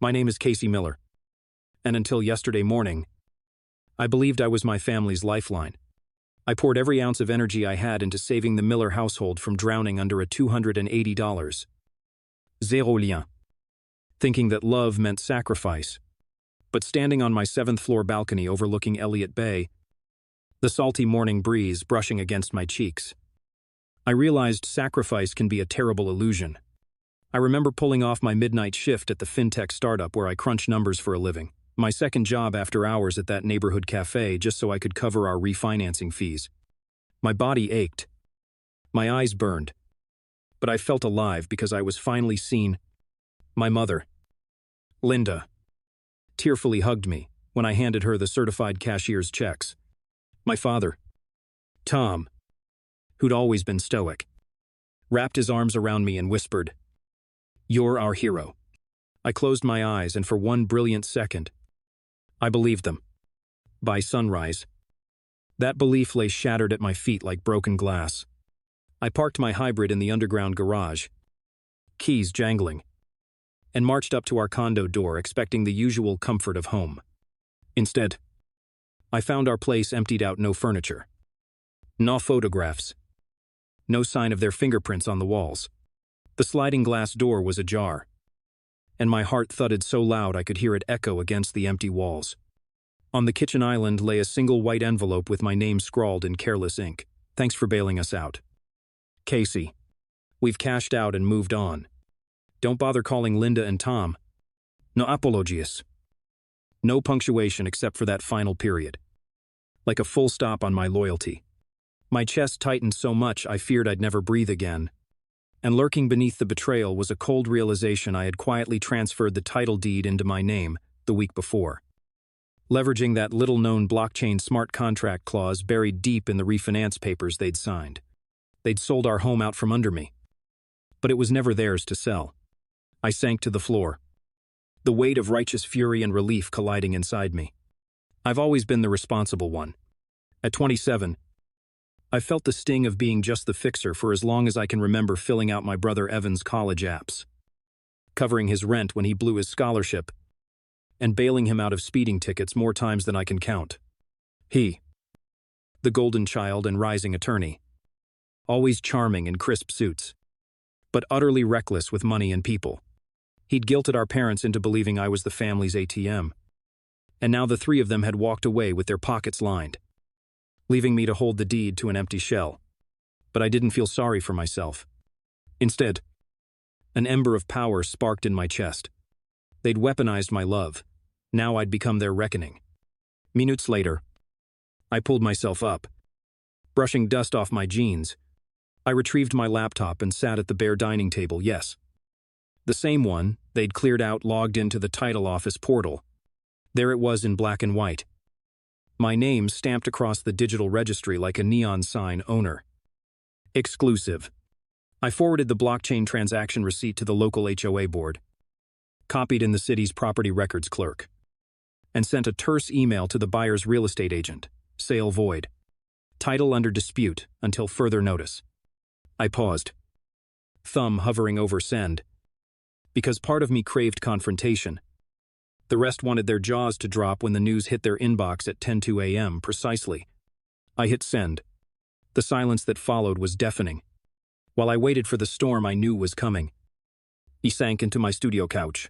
My name is Casey Miller, and until yesterday morning, I believed I was my family's lifeline. I poured every ounce of energy I had into saving the Miller household from drowning under a $280 zéro lien, thinking that love meant sacrifice. But standing on my 7th-floor balcony overlooking Elliott Bay, the salty morning breeze brushing against my cheeks, I realized sacrifice can be a terrible illusion. I remember pulling off my midnight shift at the fintech startup where I crunch numbers for a living, my second job after hours at that neighborhood cafe just so I could cover our refinancing fees. My body ached. My eyes burned. But I felt alive because I was finally seen. My mother, Linda, tearfully hugged me when I handed her the certified cashier's checks. My father, Tom, who'd always been stoic, wrapped his arms around me and whispered, "You're our hero." I closed my eyes, and for one brilliant second, I believed them. By sunrise, that belief lay shattered at my feet like broken glass. I parked my hybrid in the underground garage, keys jangling, and marched up to our condo door expecting the usual comfort of home. Instead, I found our place emptied out, no furniture, no photographs, no sign of their fingerprints on the walls. The sliding glass door was ajar, and my heart thudded so loud I could hear it echo against the empty walls. On the kitchen island lay a single white envelope with my name scrawled in careless ink. "Thanks for bailing us out, Casey. We've cashed out and moved on. Don't bother calling Linda and Tom. No apologies." No punctuation except for that final period. Like a full stop on my loyalty. My chest tightened so much I feared I'd never breathe again. And lurking beneath the betrayal was a cold realization I had quietly transferred the title deed into my name the week before. Leveraging that little-known blockchain smart contract clause buried deep in the refinance papers they'd signed. They'd sold our home out from under me. But it was never theirs to sell. I sank to the floor, the weight of righteous fury and relief colliding inside me. I've always been the responsible one. At 27, I felt the sting of being just the fixer for as long as I can remember, filling out my brother Evan's college apps, covering his rent when he blew his scholarship, and bailing him out of speeding tickets more times than I can count. He, the golden child and rising attorney, always charming in crisp suits, but utterly reckless with money and people. He'd guilted our parents into believing I was the family's ATM. And now the three of them had walked away with their pockets lined, leaving me to hold the deed to an empty shell. But I didn't feel sorry for myself. Instead, an ember of power sparked in my chest. They'd weaponized my love. Now I'd become their reckoning. Minutes later, I pulled myself up. Brushing dust off my jeans, I retrieved my laptop and sat at the bare dining table. Yes, the same one they'd cleared out, logged into the title office portal. There it was in black and white. My name stamped across the digital registry like a neon sign: owner. Exclusive. I forwarded the blockchain transaction receipt to the local HOA board, copied in the city's property records clerk, and sent a terse email to the buyer's real estate agent: sale void. Title under dispute until further notice. I paused, thumb hovering over send, because part of me craved confrontation. The rest wanted their jaws to drop when the news hit their inbox at 10:02 a.m. precisely. I hit send. The silence that followed was deafening. While I waited for the storm I knew was coming, he sank into my studio couch,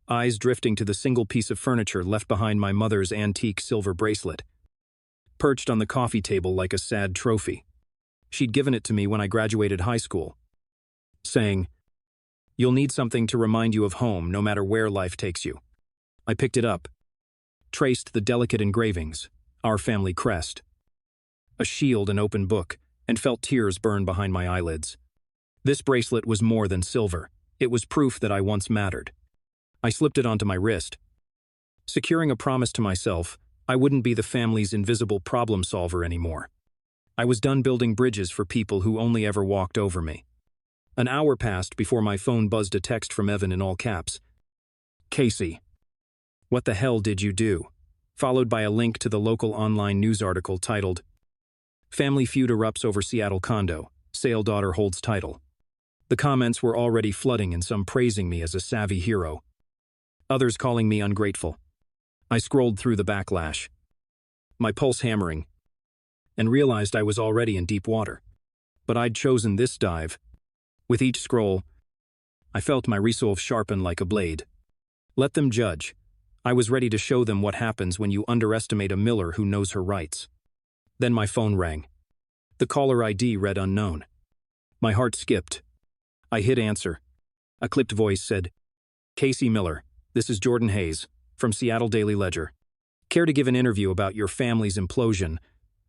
eyes drifting to the single piece of furniture left behind, my mother's antique silver bracelet, perched on the coffee table like a sad trophy. She'd given it to me when I graduated high school, saying, "You'll need something to remind you of home no matter where life takes you." I picked it up, traced the delicate engravings, our family crest, a shield, an open book, and felt tears burn behind my eyelids. This bracelet was more than silver. It was proof that I once mattered. I slipped it onto my wrist, securing a promise to myself I wouldn't be the family's invisible problem solver anymore. I was done building bridges for people who only ever walked over me. An hour passed before my phone buzzed a text from Evan in all caps. "Casey, what the hell did you do?" Followed by a link to the local online news article titled, "Family feud erupts over Seattle condo, sale daughter holds title." The comments were already flooding, and some praising me as a savvy hero. others calling me ungrateful. I scrolled through the backlash, my pulse hammering, and realized I was already in deep water. But I'd chosen this dive. With each scroll, I felt my resolve sharpen like a blade. Let them judge. I was ready to show them what happens when you underestimate a miller who knows her rights. Then my phone rang. The caller ID read unknown. My heart skipped. I hit answer. A clipped voice said, "Casey Miller, this is Jordan Hayes, from Seattle Daily Ledger. Care to give an interview about your family's implosion?"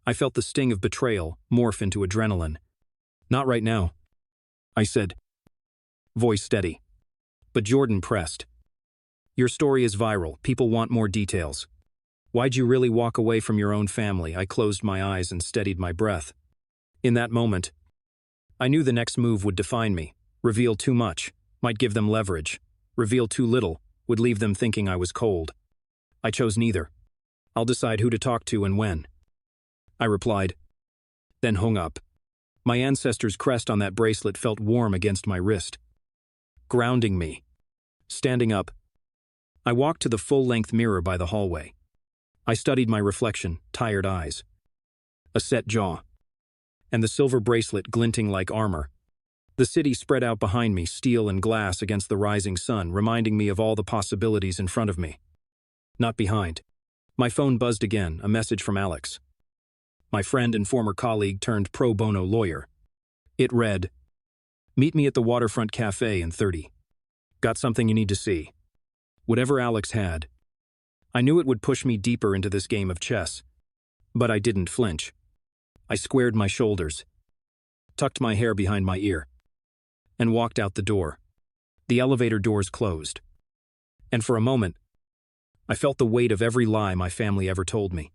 I felt the sting of betrayal morph into adrenaline. "Not right now," I said, voice steady. But Jordan pressed. "Your story is viral. People want more details. Why'd you really walk away from your own family?" I closed my eyes and steadied my breath. In that moment, I knew the next move would define me. Reveal too much, might give them leverage. Reveal too little, would leave them thinking I was cold. I chose neither. "I'll decide who to talk to and when," I replied, then hung up. My ancestors' crest on that bracelet felt warm against my wrist, grounding me. Standing up, I walked to the full-length mirror by the hallway. I studied my reflection, tired eyes, a set jaw, and the silver bracelet glinting like armor. The city spread out behind me, steel and glass against the rising sun, reminding me of all the possibilities in front of me. Not behind. My phone buzzed again, a message from Alex, my friend and former colleague turned pro bono lawyer. It read, "Meet me at the Waterfront Cafe in 30. Got something you need to see." Whatever Alex had, I knew it would push me deeper into this game of chess. But I didn't flinch. I squared my shoulders, tucked my hair behind my ear, and walked out the door. The elevator doors closed. And for a moment, I felt the weight of every lie my family ever told me.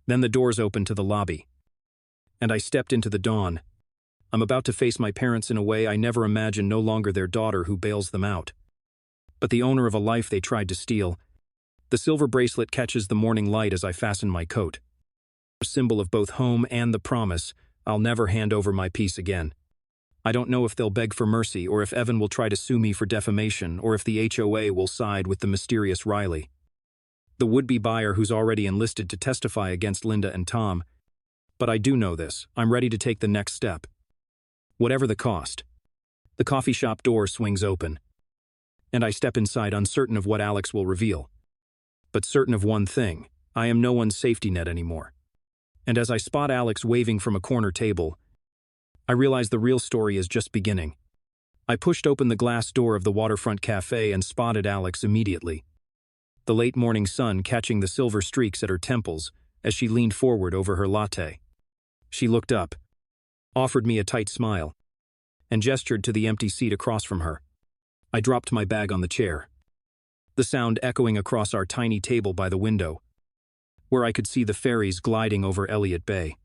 Then the doors opened to the lobby, and I stepped into the dawn. I'm about to face my parents in a way I never imagined, no longer their daughter who bails them out, but the owner of a life they tried to steal. The silver bracelet catches the morning light as I fasten my coat, a symbol of both home and the promise I'll never hand over my peace again. I don't know if they'll beg for mercy, or if Evan will try to sue me for defamation, or if the HOA will side with the mysterious Riley, the would-be buyer who's already enlisted to testify against Linda and Tom. But I do know this: I'm ready to take the next step, whatever the cost. The coffee shop door swings open, and I step inside, uncertain of what Alex will reveal, but certain of one thing: I am no one's safety net anymore. And as I spot Alex waving from a corner table, I realize the real story is just beginning. I pushed open the glass door of the Waterfront Cafe and spotted Alex immediately, the late morning sun catching the silver streaks at her temples as she leaned forward over her latte. She looked up, offered me a tight smile, and gestured to the empty seat across from her. I dropped my bag on the chair, the sound echoing across our tiny table by the window, where I could see the ferries gliding over Elliott Bay.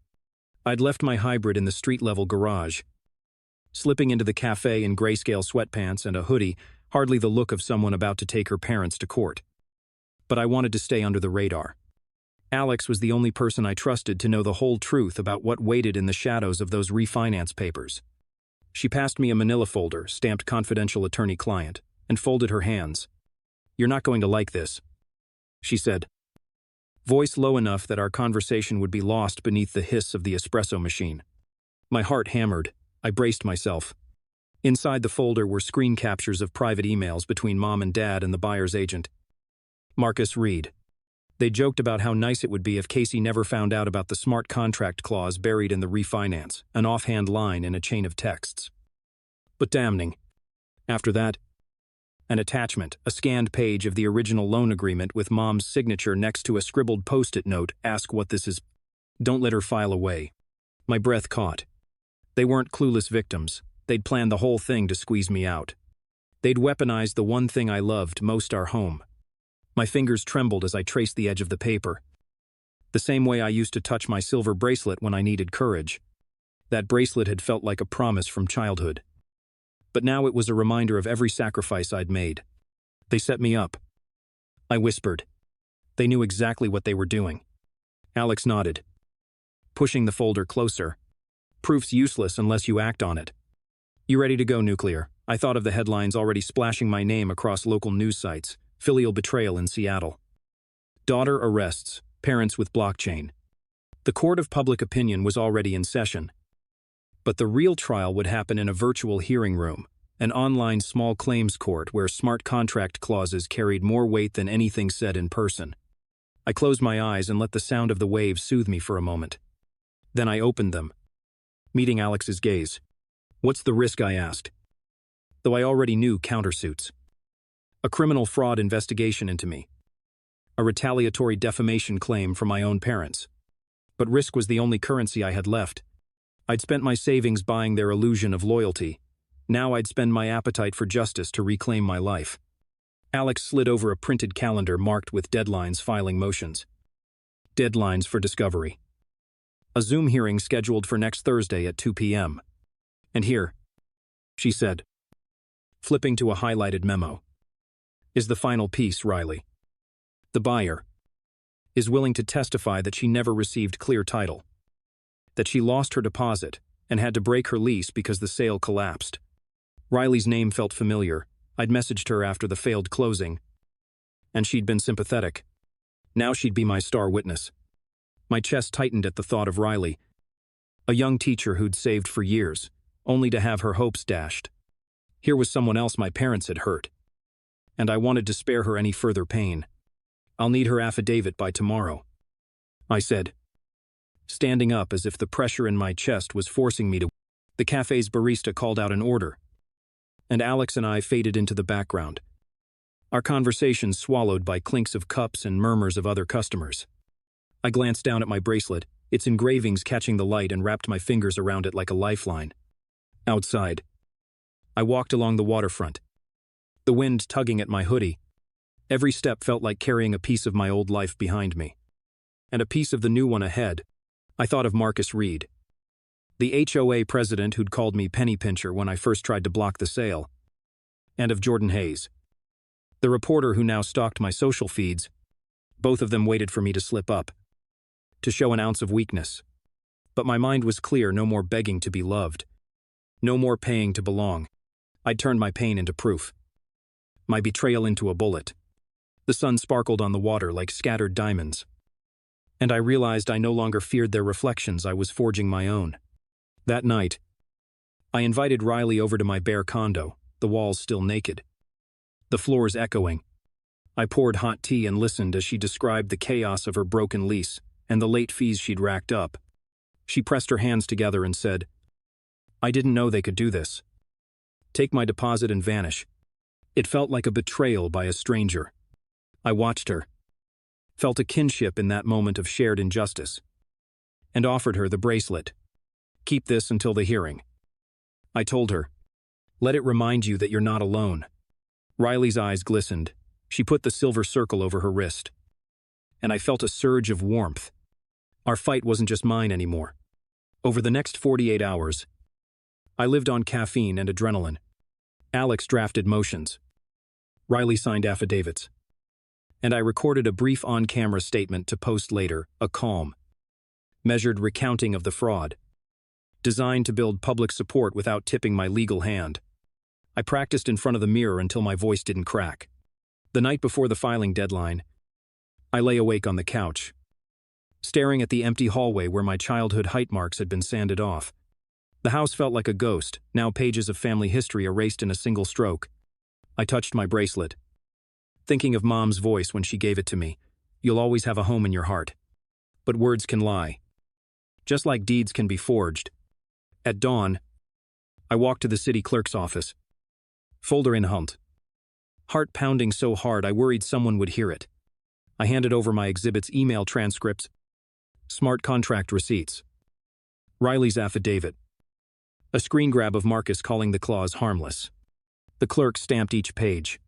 I'd left my hybrid in the street-level garage, slipping into the cafe in grayscale sweatpants and a hoodie, hardly the look of someone about to take her parents to court. But I wanted to stay under the radar. Alex was the only person I trusted to know the whole truth about what waited in the shadows of those refinance papers. She passed me a manila folder, stamped confidential attorney-client, and folded her hands. "You're not going to like this," she said, voice low enough that our conversation would be lost beneath the hiss of the espresso machine. My heart hammered. I braced myself. Inside the folder were screen captures of private emails between Mom and Dad and the buyer's agent, Marcus Reed. They joked about how nice it would be if Casey never found out about the smart contract clause buried in the refinance, an offhand line in a chain of texts. But damning. After that, an attachment, a scanned page of the original loan agreement with Mom's signature next to a scribbled post-it note: "Ask what this is. Don't let her file away." My breath caught. They weren't clueless victims. They'd planned the whole thing to squeeze me out. They'd weaponized the one thing I loved most, our home. My fingers trembled as I traced the edge of the paper, the same way I used to touch my silver bracelet when I needed courage. That bracelet had felt like a promise from childhood. But now it was a reminder of every sacrifice I'd made. "They set me up," I whispered. "They knew exactly what they were doing." Alex nodded, pushing the folder closer. "Proof's useless unless you act on it. You ready to go nuclear?" I thought of the headlines already splashing my name across local news sites. Filial betrayal in Seattle. Daughter arrests, parents with blockchain. The court of public opinion was already in session. But the real trial would happen in a virtual hearing room, an online small claims court where smart contract clauses carried more weight than anything said in person. I closed my eyes and let the sound of the waves soothe me for a moment. Then I opened them, meeting Alex's gaze. "What's the risk?" I asked, though I already knew countersuits. A criminal fraud investigation into me. A retaliatory defamation claim from my own parents. But risk was the only currency I had left. I'd spent my savings buying their illusion of loyalty. Now I'd spend my appetite for justice to reclaim my life. Alex slid over a printed calendar marked with deadlines filing motions. Deadlines for discovery. A Zoom hearing scheduled for next Thursday at 2 p.m. "And here," she said, flipping to a highlighted memo, "is the final piece, Riley. The buyer is willing to testify that she never received clear title, that she lost her deposit and had to break her lease because the sale collapsed." Riley's name felt familiar. I'd messaged her after the failed closing, and she'd been sympathetic. Now she'd be my star witness. My chest tightened at the thought of Riley, a young teacher who'd saved for years, only to have her hopes dashed. Here was someone else my parents had hurt, and I wanted to spare her any further pain. "I'll need her affidavit by tomorrow," I said, standing up as if the pressure in my chest was forcing me to. The cafe's barista called out an order, and Alex and I faded into the background, our conversation swallowed by clinks of cups and murmurs of other customers. I glanced down at my bracelet, its engravings catching the light, and wrapped my fingers around it like a lifeline. Outside, I walked along the waterfront, the wind tugging at my hoodie. Every step felt like carrying a piece of my old life behind me, and a piece of the new one ahead. I thought of Marcus Reed, the HOA president who'd called me penny pincher when I first tried to block the sale, and of Jordan Hayes, the reporter who now stalked my social feeds. Both of them waited for me to slip up, to show an ounce of weakness. But my mind was clear: no more begging to be loved, no more paying to belong. I'd turned my pain into proof, my betrayal into a bullet. The sun sparkled on the water like scattered diamonds, and I realized I no longer feared their reflections. I was forging my own. That night, I invited Riley over to my bare condo, the walls still naked, the floors echoing. I poured hot tea and listened as she described the chaos of her broken lease and the late fees she'd racked up. She pressed her hands together and said, "I didn't know they could do this. Take my deposit and vanish." It felt like a betrayal by a stranger. I watched her, felt a kinship in that moment of shared injustice, and offered her the bracelet. "Keep this until the hearing," I told her. "Let it remind you that you're not alone." Riley's eyes glistened. She put the silver circle over her wrist, and I felt a surge of warmth. Our fight wasn't just mine anymore. Over the next 48 hours, I lived on caffeine and adrenaline. Alex drafted motions. Riley signed affidavits. And I recorded a brief on-camera statement to post later, a calm, measured recounting of the fraud, designed to build public support without tipping my legal hand. I practiced in front of the mirror until my voice didn't crack. The night before the filing deadline, I lay awake on the couch, staring at the empty hallway where my childhood height marks had been sanded off. The house felt like a ghost, now pages of family history erased in a single stroke. I touched my bracelet, thinking of Mom's voice when she gave it to me. "You'll always have a home in your heart." But words can lie, just like deeds can be forged. At dawn, I walked to the city clerk's office, folder in hand, heart pounding so hard I worried someone would hear it. I handed over my exhibits: email transcripts, smart contract receipts, Riley's affidavit, a screen grab of Marcus calling the clause harmless. The clerk stamped each page,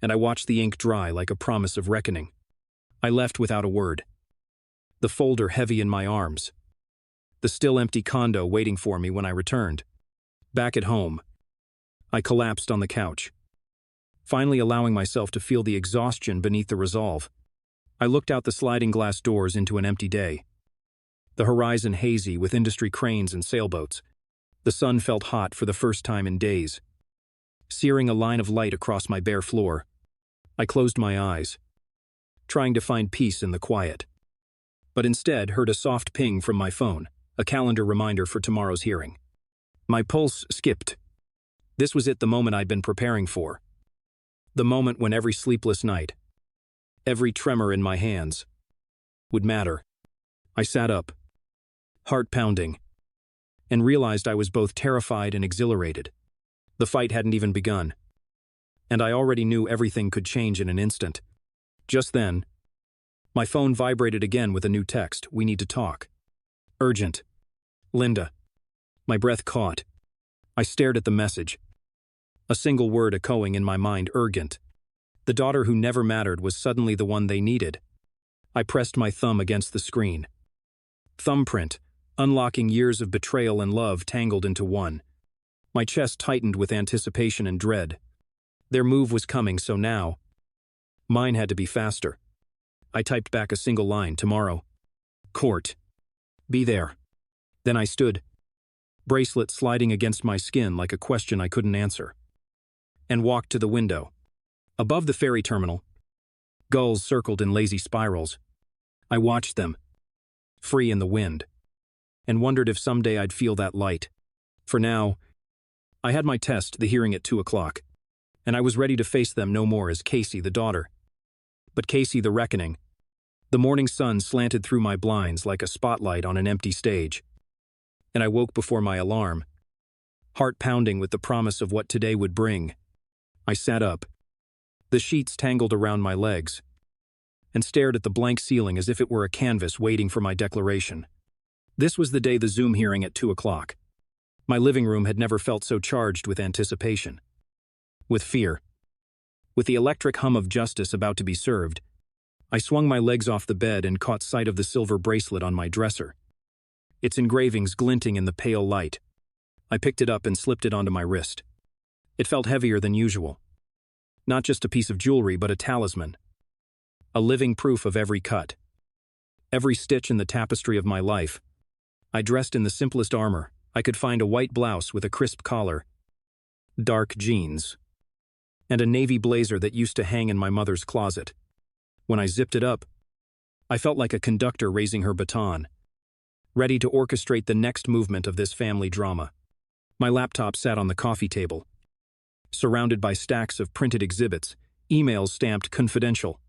and I watched the ink dry like a promise of reckoning. I left without a word, the folder heavy in my arms, the still empty condo waiting for me when I returned. Back at home, I collapsed on the couch, finally allowing myself to feel the exhaustion beneath the resolve. I looked out the sliding glass doors into an empty day, the horizon hazy with industry cranes and sailboats. The sun felt hot for the first time in days, searing a line of light across my bare floor. I closed my eyes, trying to find peace in the quiet, but instead heard a soft ping from my phone, a calendar reminder for tomorrow's hearing. My pulse skipped. This was it, the moment I'd been preparing for. The moment when every sleepless night, every tremor in my hands, would matter. I sat up, heart pounding, and realized I was both terrified and exhilarated. The fight hadn't even begun, and I already knew everything could change in an instant. Just then, my phone vibrated again with a new text. "We need to talk. Urgent. Linda." My breath caught. I stared at the message, a single word echoing in my mind: urgent. The daughter who never mattered was suddenly the one they needed. I pressed my thumb against the screen. Thumbprint, unlocking years of betrayal and love tangled into one. My chest tightened with anticipation and dread. Their move was coming, so now, mine had to be faster. I typed back a single line: tomorrow. Court. Be there. Then I stood, bracelet sliding against my skin like a question I couldn't answer, and walked to the window. Above the ferry terminal, gulls circled in lazy spirals. I watched them, free in the wind, and wondered if someday I'd feel that light. For now, I had my test, the hearing at 2 o'clock, and I was ready to face them no more as Casey, the daughter, but Casey, the reckoning. The morning sun slanted through my blinds like a spotlight on an empty stage, and I woke before my alarm, heart pounding with the promise of what today would bring. I sat up, the sheets tangled around my legs, and stared at the blank ceiling as if it were a canvas waiting for my declaration. This was the day, the Zoom hearing at 2 o'clock. My living room had never felt so charged with anticipation, with fear, with the electric hum of justice about to be served. I swung my legs off the bed and caught sight of the silver bracelet on my dresser, its engravings glinting in the pale light. I picked it up and slipped it onto my wrist. It felt heavier than usual. Not just a piece of jewelry, but a talisman. A living proof of every cut, every stitch in the tapestry of my life. I dressed in the simplest armor I could find: a white blouse with a crisp collar, dark jeans, and a navy blazer that used to hang in my mother's closet. When I zipped it up, I felt like a conductor raising her baton, ready to orchestrate the next movement of this family drama. My laptop sat on the coffee table, surrounded by stacks of printed exhibits, emails stamped confidential,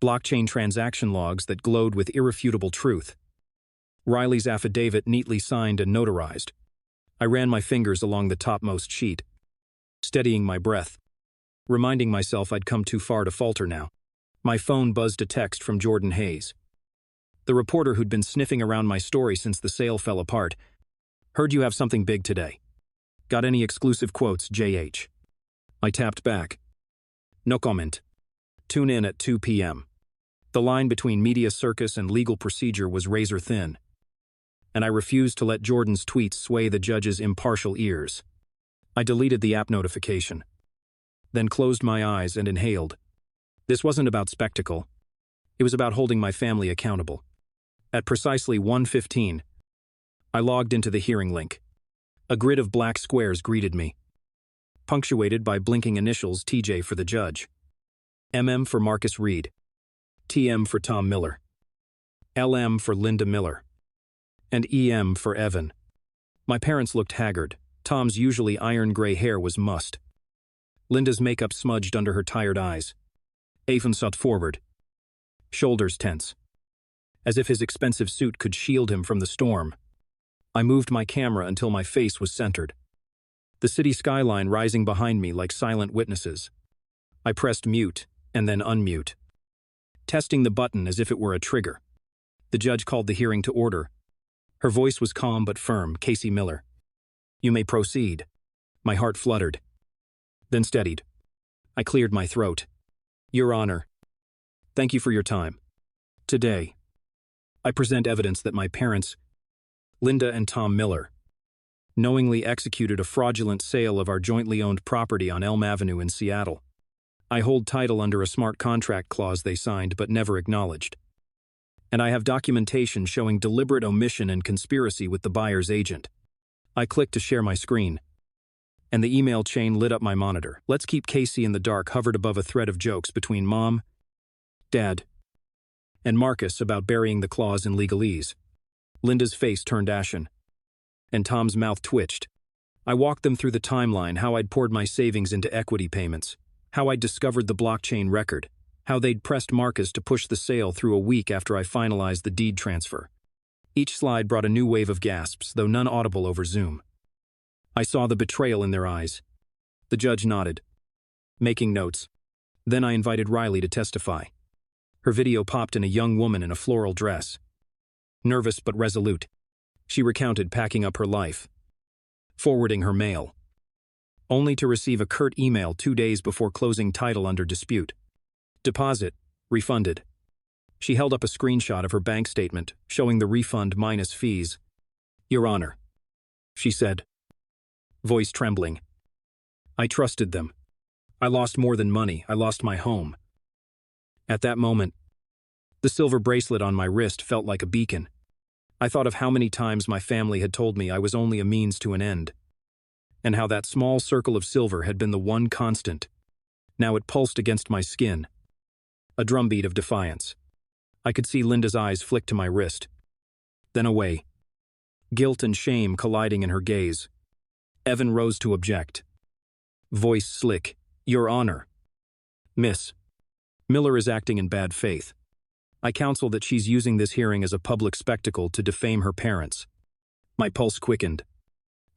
blockchain transaction logs that glowed with irrefutable truth, Riley's affidavit neatly signed and notarized. I ran my fingers along the topmost sheet, steadying my breath, reminding myself I'd come too far to falter now. My phone buzzed a text from Jordan Hayes, the reporter who'd been sniffing around my story since the sale fell apart. "Heard you have something big today. Got any exclusive quotes, JH?" I tapped back. "No comment. Tune in at 2 p.m. The line between media circus and legal procedure was razor thin, and I refused to let Jordan's tweets sway the judge's impartial ears. I deleted the app notification, then closed my eyes and inhaled. This wasn't about spectacle. It was about holding my family accountable. At precisely 1:15, I logged into the hearing link. A grid of black squares greeted me, punctuated by blinking initials: TJ for the judge, MM for Marcus Reed, TM for Tom Miller, LM for Linda Miller, and EM for Evan. My parents looked haggard. Tom's usually iron-gray hair was mussed. Linda's makeup smudged under her tired eyes. Evan sat forward, shoulders tense, as if his expensive suit could shield him from the storm. I moved my camera until my face was centered, the city skyline rising behind me like silent witnesses. I pressed mute and then unmute, testing the button as if it were a trigger. The judge called the hearing to order. Her voice was calm but firm. "Casey Miller, you may proceed." My heart fluttered, then steadied. I cleared my throat. "Your Honor, thank you for your time. Today, I present evidence that my parents, Linda and Tom Miller, knowingly executed a fraudulent sale of our jointly owned property on Elm Avenue in Seattle. I hold title under a smart contract clause they signed but never acknowledged. And I have documentation showing deliberate omission and conspiracy with the buyer's agent." I clicked to share my screen, and the email chain lit up my monitor. Let's keep Casey in the dark hovered above a thread of jokes between Mom, Dad, and Marcus about burying the clause in legalese. Linda's face turned ashen, and Tom's mouth twitched. I walked them through the timeline, how I'd poured my savings into equity payments, how I'd discovered the blockchain record, how they'd pressed Marcus to push the sale through a week after I finalized the deed transfer. Each slide brought a new wave of gasps, though none audible over Zoom. I saw the betrayal in their eyes. The judge nodded, making notes. Then I invited Riley to testify. Her video popped in a young woman in a floral dress. Nervous but resolute, she recounted packing up her life, forwarding her mail, only to receive a curt email 2 days before closing title under dispute. Deposit, refunded. She held up a screenshot of her bank statement, showing the refund minus fees. Your Honor, she said, voice trembling. I trusted them. I lost more than money. I lost my home. At that moment, the silver bracelet on my wrist felt like a beacon. I thought of how many times my family had told me I was only a means to an end, and how that small circle of silver had been the one constant. Now it pulsed against my skin, a drumbeat of defiance. I could see Linda's eyes flick to my wrist, then away, guilt and shame colliding in her gaze. Evan rose to object. Voice slick, Your Honor. Miss, Miller is acting in bad faith. I counsel that she's using this hearing as a public spectacle to defame her parents. My pulse quickened.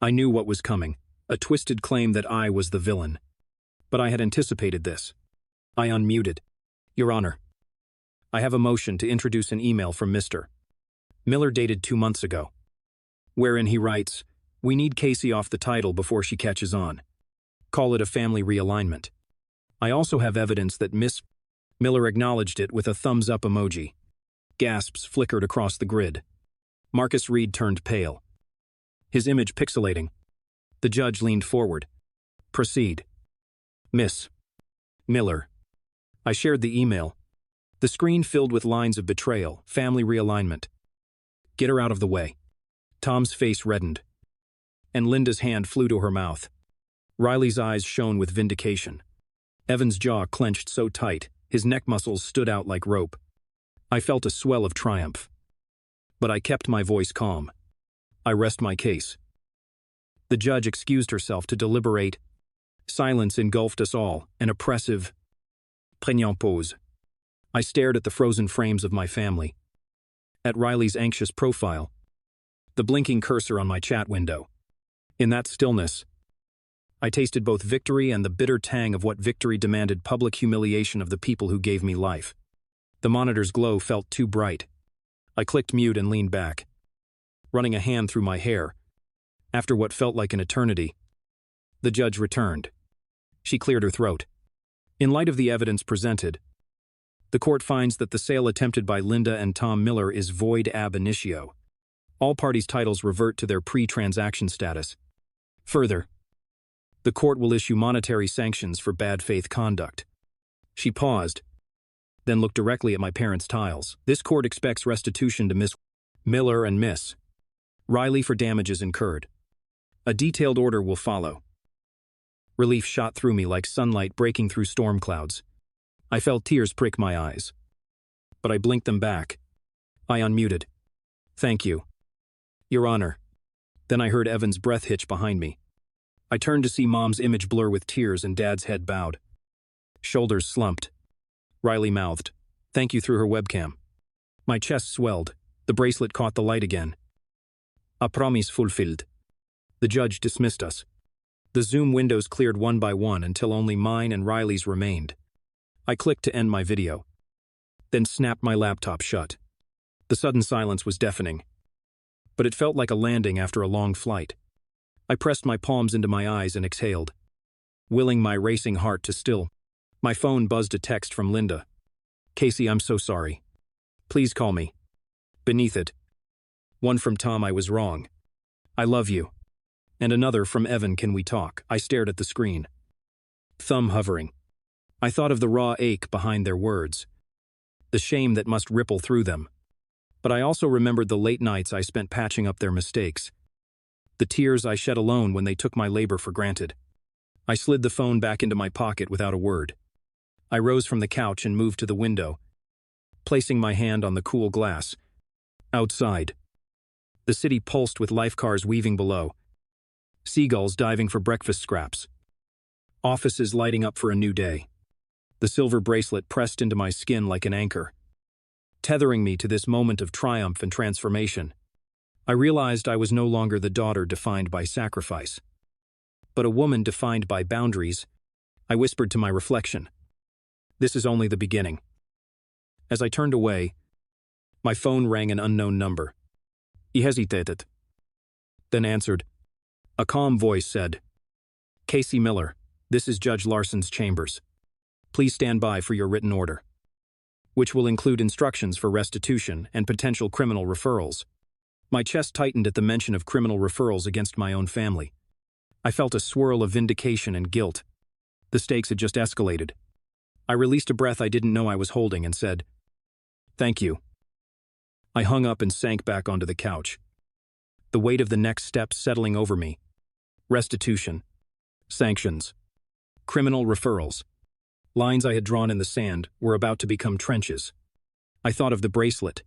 I knew what was coming, a twisted claim that I was the villain. But I had anticipated this. I unmuted. Your Honor, I have a motion to introduce an email from Mr. Miller dated 2 months ago, wherein he writes, we need Casey off the title before she catches on. Call it a family realignment. I also have evidence that Miss Miller acknowledged it with a thumbs-up emoji. Gasps flickered across the grid. Marcus Reed turned pale, his image pixelating. The judge leaned forward. Proceed. Miss Miller. I shared the email. The screen filled with lines of betrayal, family realignment. Get her out of the way. Tom's face reddened, and Linda's hand flew to her mouth. Riley's eyes shone with vindication. Evan's jaw clenched so tight, his neck muscles stood out like rope. I felt a swell of triumph. But I kept my voice calm. I rest my case. The judge excused herself to deliberate. Silence engulfed us all, an oppressive, prégnant pause. I stared at the frozen frames of my family, at Riley's anxious profile, the blinking cursor on my chat window. In that stillness, I tasted both victory and the bitter tang of what victory demanded: public humiliation of the people who gave me life. The monitor's glow felt too bright. I clicked mute and leaned back, running a hand through my hair. After what felt like an eternity, the judge returned. She cleared her throat. In light of the evidence presented, the court finds that the sale attempted by Linda and Tom Miller is void ab initio. All parties' titles revert to their pre-transaction status. Further, the court will issue monetary sanctions for bad faith conduct. She paused, then looked directly at my parents' tiles. This court expects restitution to Miss Miller and Miss Riley for damages incurred. A detailed order will follow. Relief shot through me like sunlight breaking through storm clouds. I felt tears prick my eyes, but I blinked them back. I unmuted. Thank you, Your Honor. Then I heard Evan's breath hitch behind me. I turned to see Mom's image blur with tears and Dad's head bowed. Shoulders slumped. Riley mouthed, "Thank you," through her webcam. My chest swelled. The bracelet caught the light again. A promise fulfilled. The judge dismissed us. The Zoom windows cleared one by one until only mine and Riley's remained. I clicked to end my video, then snapped my laptop shut. The sudden silence was deafening, but it felt like a landing after a long flight. I pressed my palms into my eyes and exhaled, willing my racing heart to still. My phone buzzed a text from Linda. "Casey, I'm so sorry. Please call me." Beneath it, one from Tom, "I was wrong. I love you." And another from Evan, "Can we talk?" I stared at the screen, thumb hovering. I thought of the raw ache behind their words, the shame that must ripple through them. But I also remembered the late nights I spent patching up their mistakes, the tears I shed alone when they took my labor for granted. I slid the phone back into my pocket without a word. I rose from the couch and moved to the window, placing my hand on the cool glass. Outside, the city pulsed with life cars weaving below, seagulls diving for breakfast scraps, offices lighting up for a new day. The silver bracelet pressed into my skin like an anchor, tethering me to this moment of triumph and transformation. I realized I was no longer the daughter defined by sacrifice, but a woman defined by boundaries. I whispered to my reflection, "This is only the beginning." As I turned away, my phone rang an unknown number. He hesitated, then answered. A calm voice said, "Casey Miller, this is Judge Larson's chambers. Please stand by for your written order, which will include instructions for restitution and potential criminal referrals." My chest tightened at the mention of criminal referrals against my own family. I felt a swirl of vindication and guilt. The stakes had just escalated. I released a breath I didn't know I was holding and said, "Thank you." I hung up and sank back onto the couch, the weight of the next step settling over me. Restitution, sanctions, criminal referrals. Lines I had drawn in the sand were about to become trenches. I thought of the bracelet,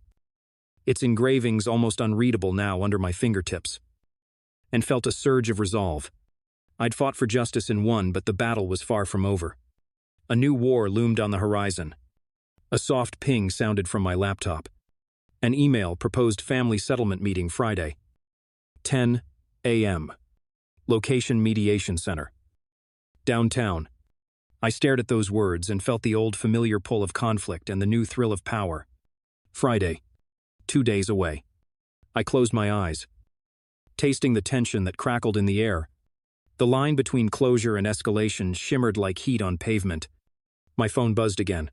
its engravings almost unreadable now under my fingertips, and felt a surge of resolve. I'd fought for justice and won, but the battle was far from over. A new war loomed on the horizon. A soft ping sounded from my laptop. An email proposed family settlement meeting Friday. 10 a.m. Location Mediation Center. Downtown. I stared at those words and felt the old familiar pull of conflict and the new thrill of power. Friday. 2 days away. I closed my eyes, tasting the tension that crackled in the air. The line between closure and escalation shimmered like heat on pavement. My phone buzzed again.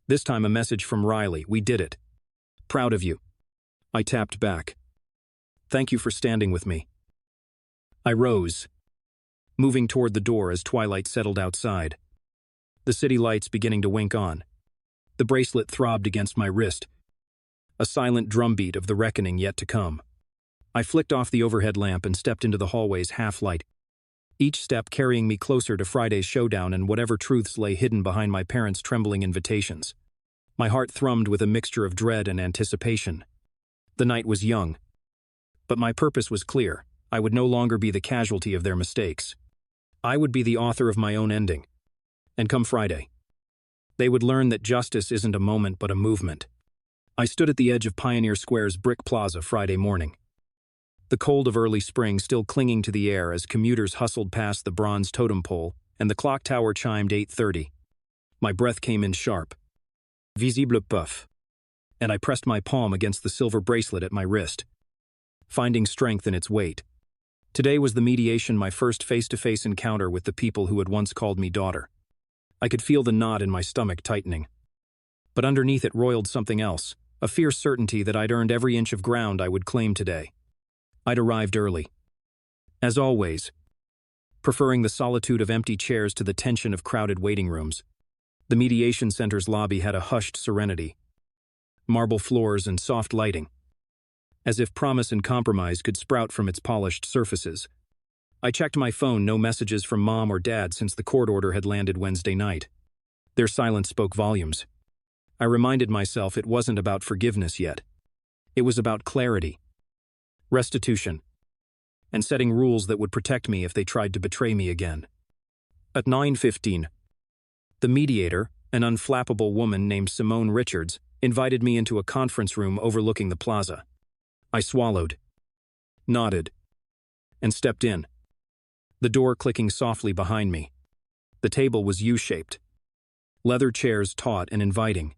This time a message from Riley. "We did it. Proud of you." I tapped back. "Thank you for standing with me." I rose, moving toward the door as twilight settled outside. The city lights beginning to wink on. The bracelet throbbed against my wrist, a silent drumbeat of the reckoning yet to come. I flicked off the overhead lamp and stepped into the hallway's half-light, each step carrying me closer to Friday's showdown and whatever truths lay hidden behind my parents' trembling invitations. My heart thrummed with a mixture of dread and anticipation. The night was young, but my purpose was clear. I would no longer be the casualty of their mistakes. I would be the author of my own ending. And come Friday, they would learn that justice isn't a moment but a movement. I stood at the edge of Pioneer Square's brick plaza Friday morning, the cold of early spring still clinging to the air as commuters hustled past the bronze totem pole and the clock tower chimed 8:30. My breath came in sharp, visible puff, and I pressed my palm against the silver bracelet at my wrist, finding strength in its weight. Today was the mediation, my first face-to-face encounter with the people who had once called me daughter. I could feel the knot in my stomach tightening, but underneath it roiled something else, a fierce certainty that I'd earned every inch of ground I would claim today. I'd arrived early, as always, preferring the solitude of empty chairs to the tension of crowded waiting rooms. The mediation center's lobby had a hushed serenity, marble floors and soft lighting, as if promise and compromise could sprout from its polished surfaces. I checked my phone, no messages from Mom or Dad since the court order had landed Wednesday night. Their silence spoke volumes. I reminded myself it wasn't about forgiveness yet. It was about clarity, restitution, and setting rules that would protect me if they tried to betray me again. At 9:15, the mediator, an unflappable woman named Simone Richards, invited me into a conference room overlooking the plaza. I swallowed, nodded, and stepped in, the door clicking softly behind me. The table was U-shaped, leather chairs taut and inviting,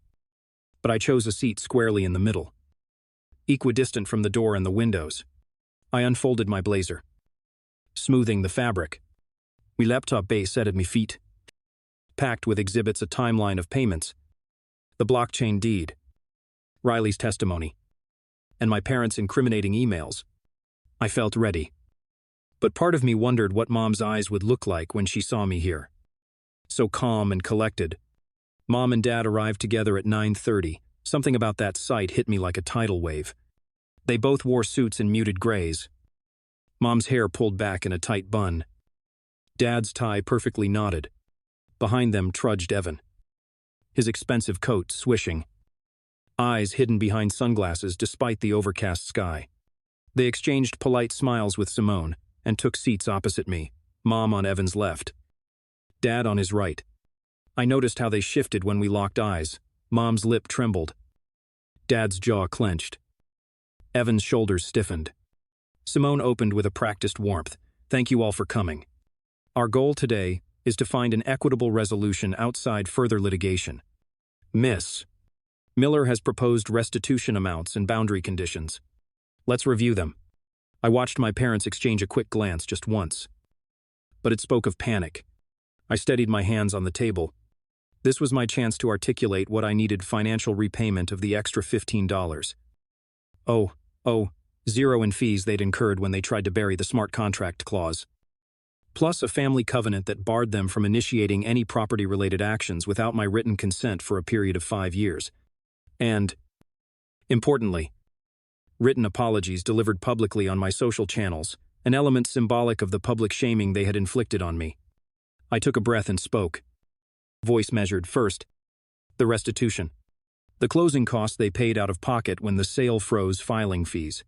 but I chose a seat squarely in the middle, equidistant from the door and the windows. I unfolded my blazer, smoothing the fabric. My laptop base set at my feet, packed with exhibits, a timeline of payments, the blockchain deed, Riley's testimony, and my parents' incriminating emails. I felt ready. But part of me wondered what Mom's eyes would look like when she saw me here, so calm and collected. Mom and Dad arrived together at 9:30. Something about that sight hit me like a tidal wave. They both wore suits in muted grays, Mom's hair pulled back in a tight bun. Dad's tie perfectly knotted. Behind them trudged Evan, his expensive coat swishing, eyes hidden behind sunglasses despite the overcast sky. They exchanged polite smiles with Simone and took seats opposite me, Mom on Evan's left, Dad on his right. I noticed how they shifted when we locked eyes. Mom's lip trembled. Dad's jaw clenched. Evan's shoulders stiffened. Simone opened with a practiced warmth. Thank you all for coming. Our goal today is to find an equitable resolution outside further litigation. Miss Miller has proposed restitution amounts and boundary conditions. Let's review them. I watched my parents exchange a quick glance just once. But it spoke of panic. I steadied my hands on the table. This was my chance to articulate what I needed: financial repayment of the extra $15. Zero in fees they'd incurred when they tried to bury the smart contract clause. Plus a family covenant that barred them from initiating any property-related actions without my written consent for a period of 5 years. And, importantly, written apologies delivered publicly on my social channels, an element symbolic of the public shaming they had inflicted on me. I took a breath and spoke. Voice measured. First, the restitution. The closing costs they paid out of pocket when the sale froze: filing fees,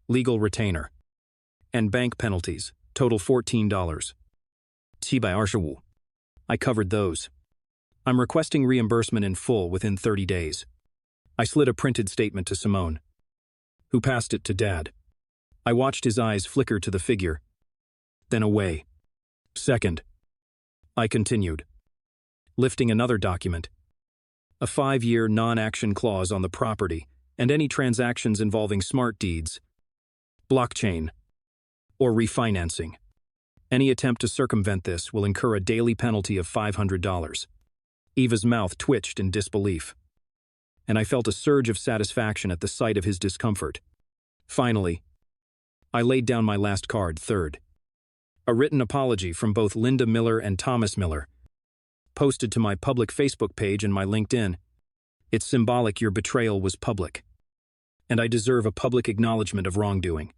legal retainer, and bank penalties, total $14. I covered those. I'm requesting reimbursement in full within 30 days. I slid a printed statement to Simone, who passed it to Dad. I watched his eyes flicker to the figure, then away. Second, I continued, lifting another document. A 5-year non-action clause on the property and any transactions involving smart deeds, blockchain, or refinancing. Any attempt to circumvent this will incur a daily penalty of $500. Eva's mouth twitched in disbelief, and I felt a surge of satisfaction at the sight of his discomfort. Finally, I laid down my last card. Third, a written apology from both Linda Miller and Thomas Miller, posted to my public Facebook page and my LinkedIn. It's symbolic. Your betrayal was public, and I deserve a public acknowledgement of wrongdoing.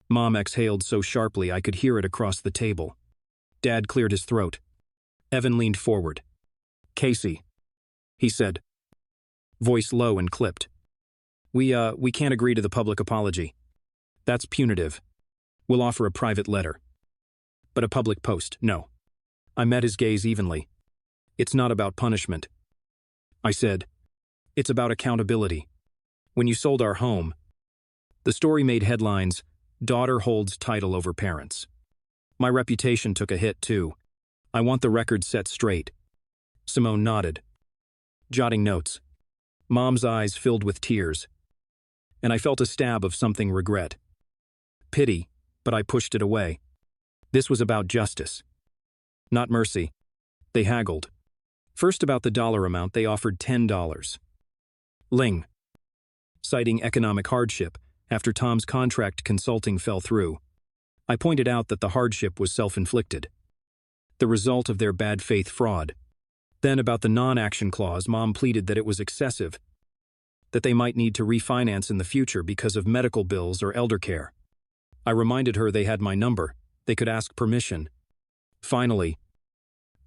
Mom exhaled so sharply I could hear it across the table. Dad cleared his throat. Evan leaned forward. Casey, he said, voice low and clipped. We can't agree to the public apology. That's punitive. We'll offer a private letter. But a public post, no. I met his gaze evenly. It's not about punishment, I said. It's about accountability. When you sold our home, the story made headlines: daughter holds title over parents. My reputation took a hit too. I want the record set straight. Simone nodded, jotting notes. Mom's eyes filled with tears, and I felt a stab of something: regret. Pity, but I pushed it away. This was about justice, not mercy. They haggled. First, about the dollar amount, they offered $10. Lien, citing economic hardship after Tom's contract consulting fell through. I pointed out that the hardship was self-inflicted, the result of their bad faith fraud. Then about the non-action clause, Mom pleaded that it was excessive, that they might need to refinance in the future because of medical bills or elder care. I reminded her they had my number. They could ask permission. Finally,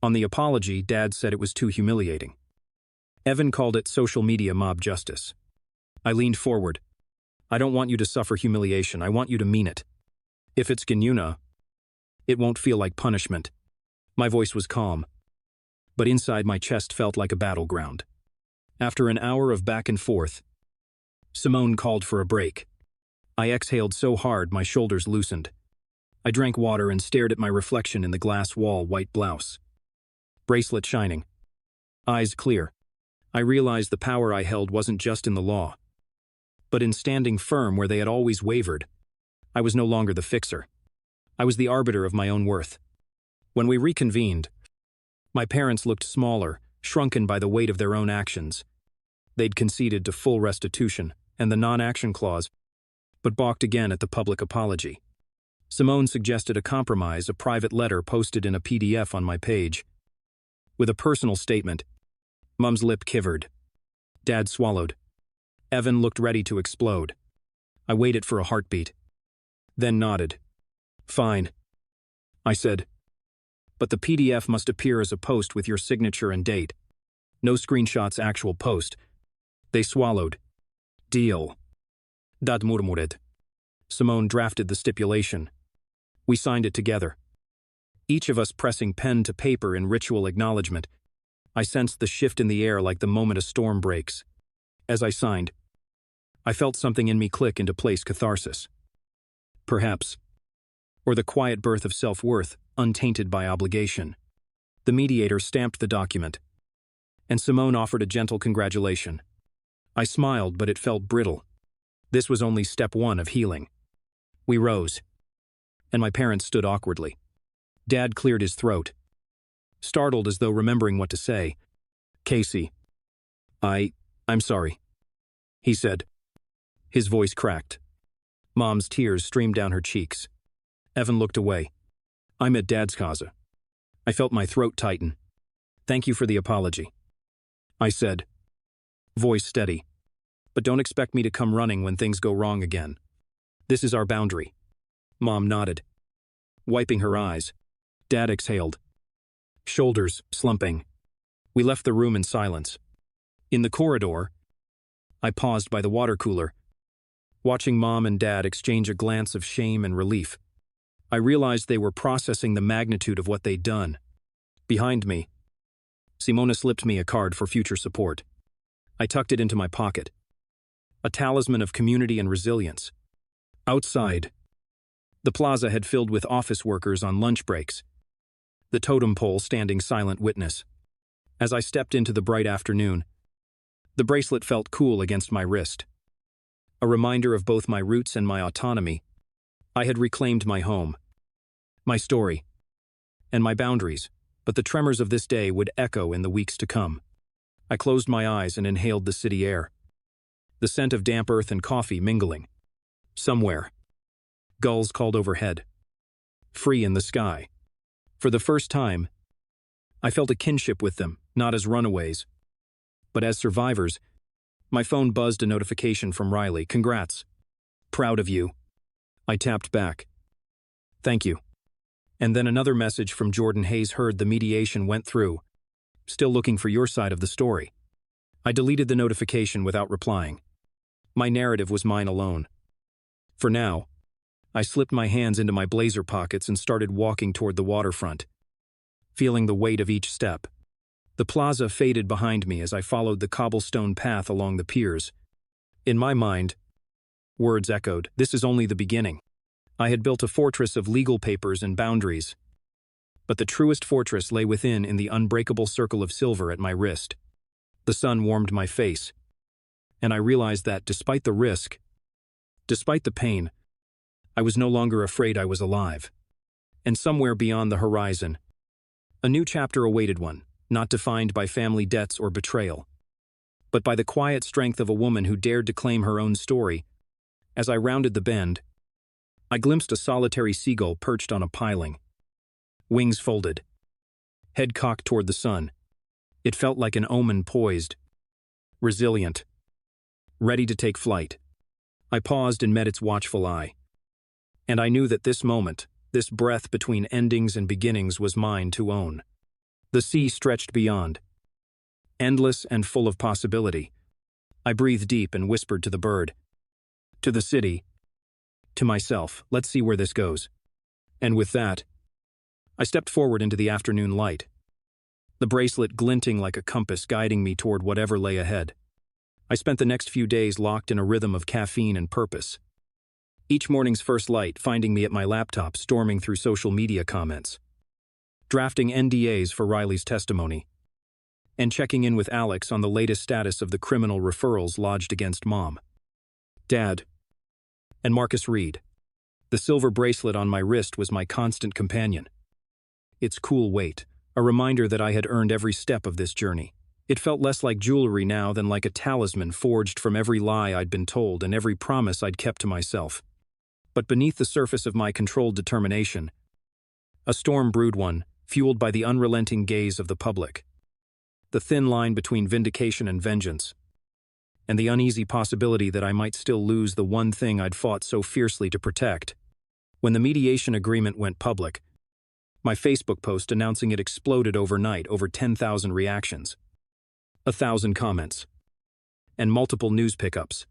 on the apology, Dad said it was too humiliating. Evan called it social media mob justice. I leaned forward. I don't want you to suffer humiliation. I want you to mean it. If it's genuine, it won't feel like punishment. My voice was calm, but inside my chest felt like a battleground. After an hour of back and forth, Simone called for a break. I exhaled so hard my shoulders loosened. I drank water and stared at my reflection in the glass wall white blouse. Bracelet shining. Eyes clear. I realized the power I held wasn't just in the law, but in standing firm where they had always wavered. I was no longer the fixer. I was the arbiter of my own worth. When we reconvened, my parents looked smaller, shrunken by the weight of their own actions. They'd conceded to full restitution and the non-action clause, but balked again at the public apology. Simone suggested a compromise: a private letter posted in a PDF on my page, with a personal statement. Mom's lip quivered. Dad swallowed. Evan looked ready to explode. I waited for a heartbeat, then nodded. Fine, I said. But the PDF must appear as a post with your signature and date. No screenshots, actual post. They swallowed. Deal. Dad murmured. Simone drafted the stipulation. We signed it together. Each of us pressing pen to paper in ritual acknowledgement. I sensed the shift in the air like the moment a storm breaks. As I signed, I felt something in me click into place, catharsis. Perhaps. Or the quiet birth of self-worth, untainted by obligation. The mediator stamped the document, and Simone offered a gentle congratulation. I smiled, but it felt brittle. This was only step one of healing. We rose, and my parents stood awkwardly. Dad cleared his throat, startled as though remembering what to say. Casey. I'm sorry, he said. His voice cracked. Mom's tears streamed down her cheeks. Evan looked away. I'm at Dad's casa. I felt my throat tighten. Thank you for the apology, I said, voice steady. But don't expect me to come running when things go wrong again. This is our boundary. Mom nodded, wiping her eyes. Dad exhaled, shoulders slumping. We left the room in silence. In the corridor, I paused by the water cooler, watching Mom and Dad exchange a glance of shame and relief. I realized they were processing the magnitude of what they'd done. Behind me, Simona slipped me a card for future support. I tucked it into my pocket. A talisman of community and resilience. Outside, the plaza had filled with office workers on lunch breaks, the totem pole standing silent witness. As I stepped into the bright afternoon, the bracelet felt cool against my wrist. A reminder of both my roots and my autonomy. I had reclaimed my home, my story, and my boundaries, but the tremors of this day would echo in the weeks to come. I closed my eyes and inhaled the city air. The scent of damp earth and coffee mingling. Somewhere, gulls called overhead. Free in the sky. For the first time, I felt a kinship with them, not as runaways, but as survivors. My phone buzzed a notification from Riley. Congrats. Proud of you. I tapped back. Thank you. And then another message from Jordan Hayes. Heard the mediation went through. Still looking for your side of the story. I deleted the notification without replying. My narrative was mine alone. For now, I slipped my hands into my blazer pockets and started walking toward the waterfront, feeling the weight of each step. The plaza faded behind me as I followed the cobblestone path along the piers. In my mind, words echoed, this is only the beginning. I had built a fortress of legal papers and boundaries, but the truest fortress lay within in the unbreakable circle of silver at my wrist. The sun warmed my face, and I realized that despite the risk, despite the pain, I was no longer afraid. I was alive. And somewhere beyond the horizon, a new chapter awaited, one not defined by family debts or betrayal, but by the quiet strength of a woman who dared to claim her own story. As I rounded the bend, I glimpsed a solitary seagull perched on a piling. Wings folded, head cocked toward the sun. It felt like an omen, poised, resilient, ready to take flight. I paused and met its watchful eye. And I knew that this moment, this breath between endings and beginnings, was mine to own. The sea stretched beyond, endless and full of possibility. I breathed deep and whispered to the bird, to the city, to myself, let's see where this goes. And with that, I stepped forward into the afternoon light, the bracelet glinting like a compass guiding me toward whatever lay ahead. I spent the next few days locked in a rhythm of caffeine and purpose. Each morning's first light finding me at my laptop storming through social media comments, drafting NDAs for Riley's testimony, and checking in with Alex on the latest status of the criminal referrals lodged against Mom, Dad, and Marcus Reed. The silver bracelet on my wrist was my constant companion. Its cool weight, a reminder that I had earned every step of this journey. It felt less like jewelry now than like a talisman forged from every lie I'd been told and every promise I'd kept to myself. But beneath the surface of my controlled determination, a storm brewed, one fueled by the unrelenting gaze of the public. The thin line between vindication and vengeance, and the uneasy possibility that I might still lose the one thing I'd fought so fiercely to protect. When the mediation agreement went public, My Facebook post announcing it exploded overnight, over 10,000 reactions, 1,000 comments, and multiple news pickups.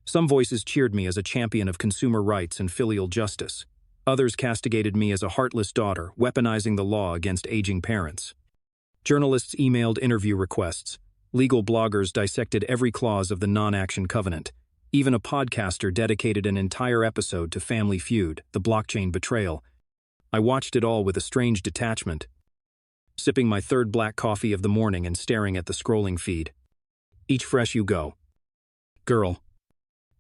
Some voices cheered me as a champion of consumer rights and filial justice. Others castigated me as a heartless daughter, weaponizing the law against aging parents. Journalists emailed interview requests. Legal bloggers dissected every clause of the non-action covenant. Even a podcaster dedicated an entire episode to Family Feud, the blockchain betrayal. I watched it all with a strange detachment, sipping my third black coffee of the morning and staring at the scrolling feed. Each fresh you go. Girl.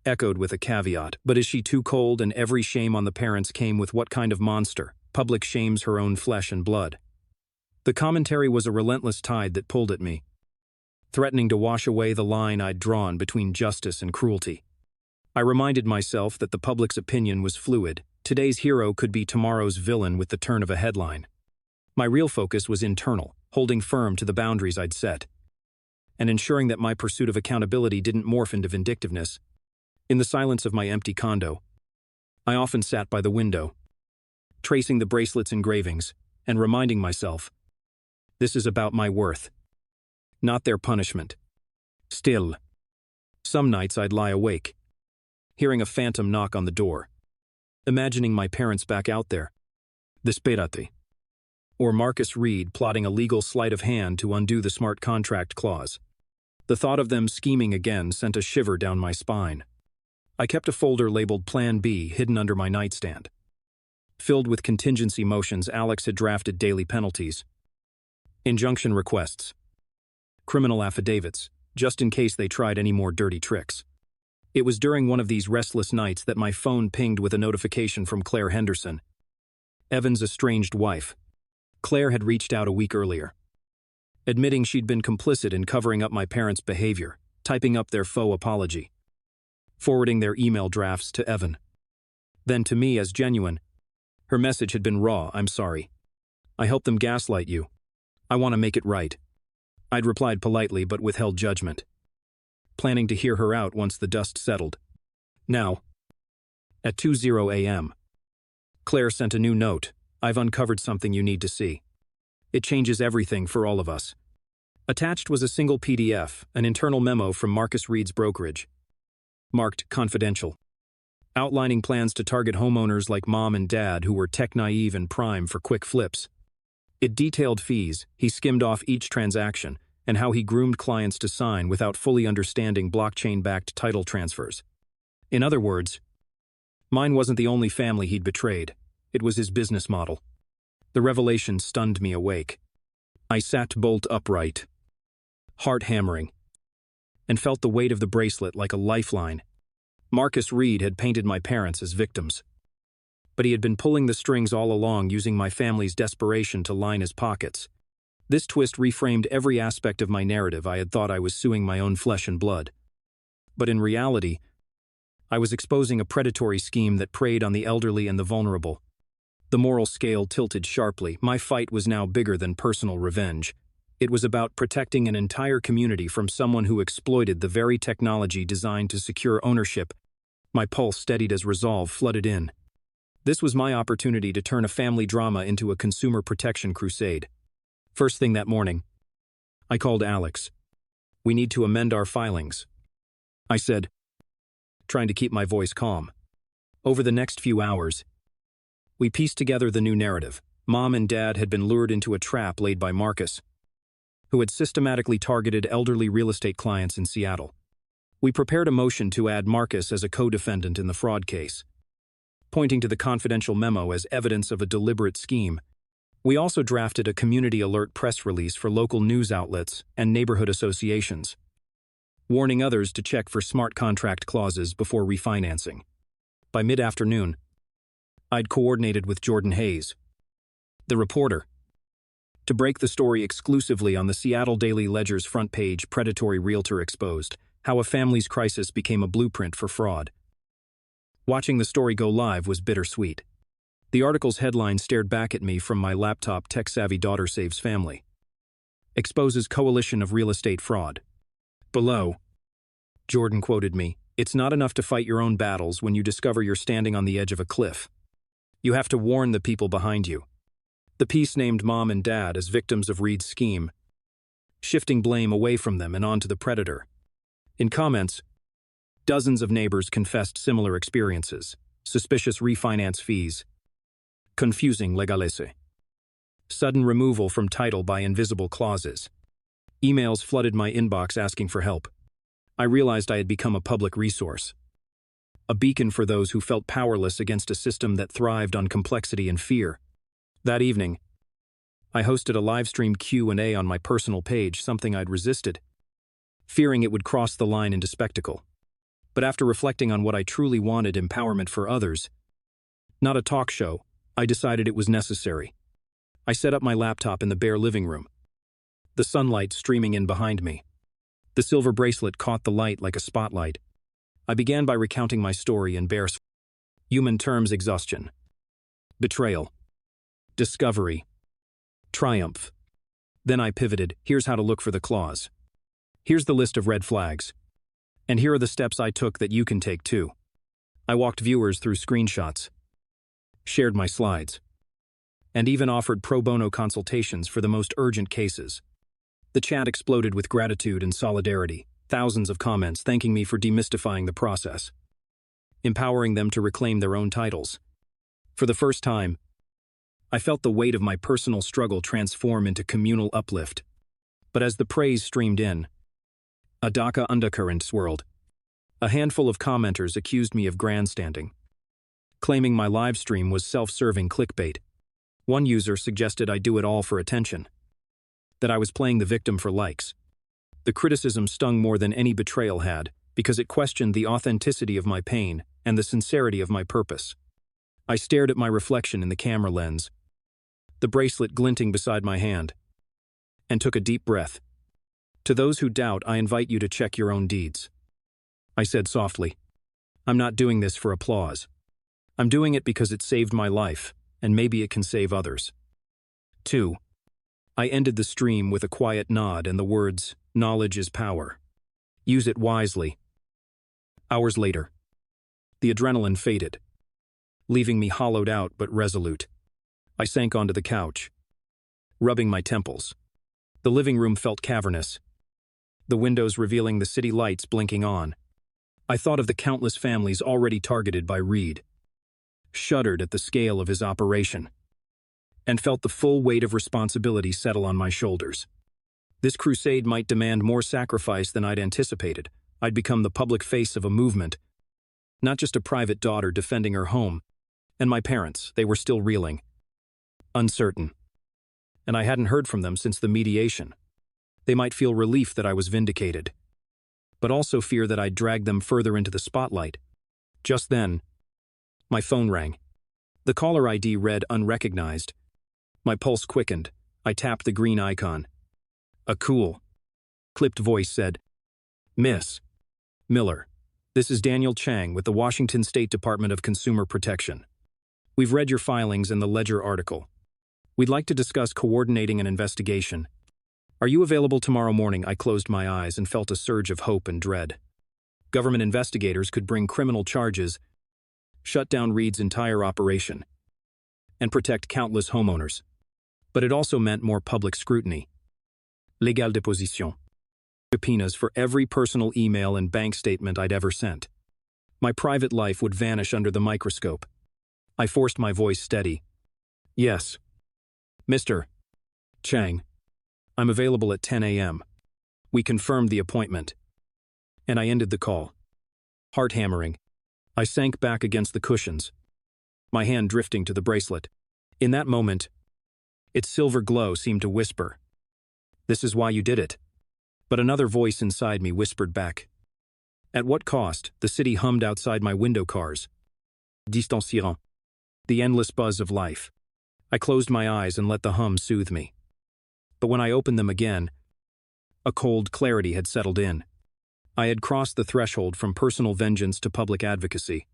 Echoed with a caveat, but is she too cold? And every shame on the parents came with what kind of monster? Public shames her own flesh and blood. The commentary was a relentless tide that pulled at me, threatening to wash away the line I'd drawn between justice and cruelty. I reminded myself that the public's opinion was fluid. Today's hero could be tomorrow's villain with the turn of a headline. My real focus was internal, holding firm to the boundaries I'd set, and ensuring that my pursuit of accountability didn't morph into vindictiveness. In the silence of my empty condo, I often sat by the window, tracing the bracelet's engravings, and reminding myself, this is about my worth, not their punishment. Still, some nights I'd lie awake, hearing a phantom knock on the door, imagining my parents back out there, desperate, or Marcus Reed plotting a legal sleight of hand to undo the smart contract clause. The thought of them scheming again sent a shiver down my spine. I kept a folder labeled Plan B hidden under my nightstand. Filled with contingency motions, Alex had drafted daily penalties, injunction requests, criminal affidavits, just in case they tried any more dirty tricks. It was during one of these restless nights that my phone pinged with a notification from Claire Henderson, Evan's estranged wife. Claire had reached out a week earlier, admitting she'd been complicit in covering up my parents' behavior, typing up their faux apology, forwarding their email drafts to Evan. Then to me as genuine. Her message had been raw. I'm sorry. I helped them gaslight you. I want to make it right. I'd replied politely but withheld judgment, planning to hear her out once the dust settled. Now, at 2:00 a.m., Claire sent a new note. I've uncovered something you need to see. It changes everything for all of us. Attached was a single PDF, an internal memo from Marcus Reed's brokerage, marked confidential, outlining plans to target homeowners like Mom and Dad who were tech-naive and prime for quick flips. It detailed fees, he skimmed off each transaction, and how he groomed clients to sign without fully understanding blockchain-backed title transfers. In other words, mine wasn't the only family he'd betrayed. It was his business model. The revelation stunned me awake. I sat bolt upright, heart hammering, and felt the weight of the bracelet like a lifeline. Marcus Reed had painted my parents as victims, but he had been pulling the strings all along, using my family's desperation to line his pockets. This twist reframed every aspect of my narrative. I had thought I was suing my own flesh and blood, but in reality, I was exposing a predatory scheme that preyed on the elderly and the vulnerable. The moral scale tilted sharply. My fight was now bigger than personal revenge. It was about protecting an entire community from someone who exploited the very technology designed to secure ownership. My pulse steadied as resolve flooded in. This was my opportunity to turn a family drama into a consumer protection crusade. First thing that morning, I called Alex. We need to amend our filings, I said, trying to keep my voice calm. Over the next few hours, we pieced together the new narrative. Mom and Dad had been lured into a trap laid by Marcus, who had systematically targeted elderly real estate clients in Seattle. We prepared a motion to add Marcus as a co-defendant in the fraud case, pointing to the confidential memo as evidence of a deliberate scheme. We also drafted a community alert press release for local news outlets and neighborhood associations, warning others to check for smart contract clauses before refinancing. By mid-afternoon, I'd coordinated with Jordan Hayes, the reporter, to break the story exclusively on the Seattle Daily Ledger's front page. Predatory realtor exposed how a family's crisis became a blueprint for fraud. Watching the story go live was bittersweet. The article's headline stared back at me from my laptop. Tech-savvy daughter saves family, exposes coalition of real estate fraud. Below, Jordan quoted me, "It's not enough to fight your own battles when you discover you're standing on the edge of a cliff. You have to warn the people behind you. The piece named Mom and Dad as victims of Reed's scheme, shifting blame away from them and onto the predator. In comments, dozens of neighbors confessed similar experiences: suspicious refinance fees, confusing legalese, sudden removal from title by invisible clauses. Emails flooded my inbox asking for help. I realized I had become a public resource, a beacon for those who felt powerless against a system that thrived on complexity and fear. That evening, I hosted a live-streamed Q&A on my personal page, something I'd resisted, fearing it would cross the line into spectacle. But after reflecting on what I truly wanted, empowerment for others, not a talk show, I decided it was necessary. I set up my laptop in the bare living room, the sunlight streaming in behind me. The silver bracelet caught the light like a spotlight. I began by recounting my story in bare human terms: exhaustion, betrayal, discovery, triumph. Then I pivoted: here's how to look for the clause. Here's the list of red flags. And here are the steps I took that you can take too. I walked viewers through screenshots, shared my slides, and even offered pro bono consultations for the most urgent cases. The chat exploded with gratitude and solidarity, thousands of comments thanking me for demystifying the process, empowering them to reclaim their own titles. For the first time, I felt the weight of my personal struggle transform into communal uplift. But as the praise streamed in, a dark undercurrent swirled. A handful of commenters accused me of grandstanding, claiming my live stream was self-serving clickbait. One user suggested I do it all for attention, that I was playing the victim for likes. The criticism stung more than any betrayal had, because it questioned the authenticity of my pain and the sincerity of my purpose. I stared at my reflection in the camera lens, the bracelet glinting beside my hand, and took a deep breath. To those who doubt, I invite you to check your own deeds. I said softly, I'm not doing this for applause. I'm doing it because it saved my life, and maybe it can save others. 2. I ended the stream with a quiet nod and the words, knowledge is power. Use it wisely. Hours later, the adrenaline faded, leaving me hollowed out but resolute. I sank onto the couch, rubbing my temples. The living room felt cavernous, the windows revealing the city lights blinking on. I thought of the countless families already targeted by Reed, shuddered at the scale of his operation, and felt the full weight of responsibility settle on my shoulders. This crusade might demand more sacrifice than I'd anticipated. I'd become the public face of a movement, not just a private daughter defending her home. And my parents, they were still reeling, uncertain. And I hadn't heard from them since the mediation. They might feel relief that I was vindicated, but also fear that I'd dragged them further into the spotlight. Just then, my phone rang. The caller ID read unrecognized. My pulse quickened. I tapped the green icon. A cool, clipped voice said, Miss Miller, this is Daniel Chang with the Washington State Department of Consumer Protection. We've read your filings and the Ledger article. We'd like to discuss coordinating an investigation. Are you available tomorrow morning? I closed my eyes and felt a surge of hope and dread. Government investigators could bring criminal charges, shut down Reed's entire operation, and protect countless homeowners. But it also meant more public scrutiny. Legal deposition. Subpoenas for every personal email and bank statement I'd ever sent. My private life would vanish under the microscope. I forced my voice steady. Yes. Mr. Chang, I'm available at 10 a.m. We confirmed the appointment. And I ended the call. Heart hammering. I sank back against the cushions, my hand drifting to the bracelet. In that moment, its silver glow seemed to whisper, This is why you did it. But another voice inside me whispered back. At what cost? The city hummed outside my window cars. Distanciant. The endless buzz of life. I closed my eyes and let the hum soothe me. But when I opened them again, a cold clarity had settled in. I had crossed the threshold from personal vengeance to public advocacy.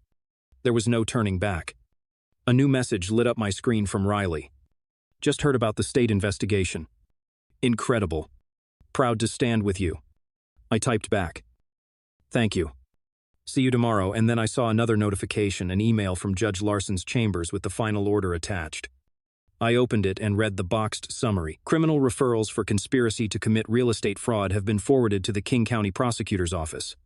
There was no turning back. A new message lit up my screen from Riley. Just heard about the state investigation. Incredible. Proud to stand with you. I typed back. Thank you. See you tomorrow. And then I saw another notification, an email from Judge Larson's chambers with the final order attached. I opened it and read the boxed summary. Criminal referrals for conspiracy to commit real estate fraud have been forwarded to the King County Prosecutor's Office.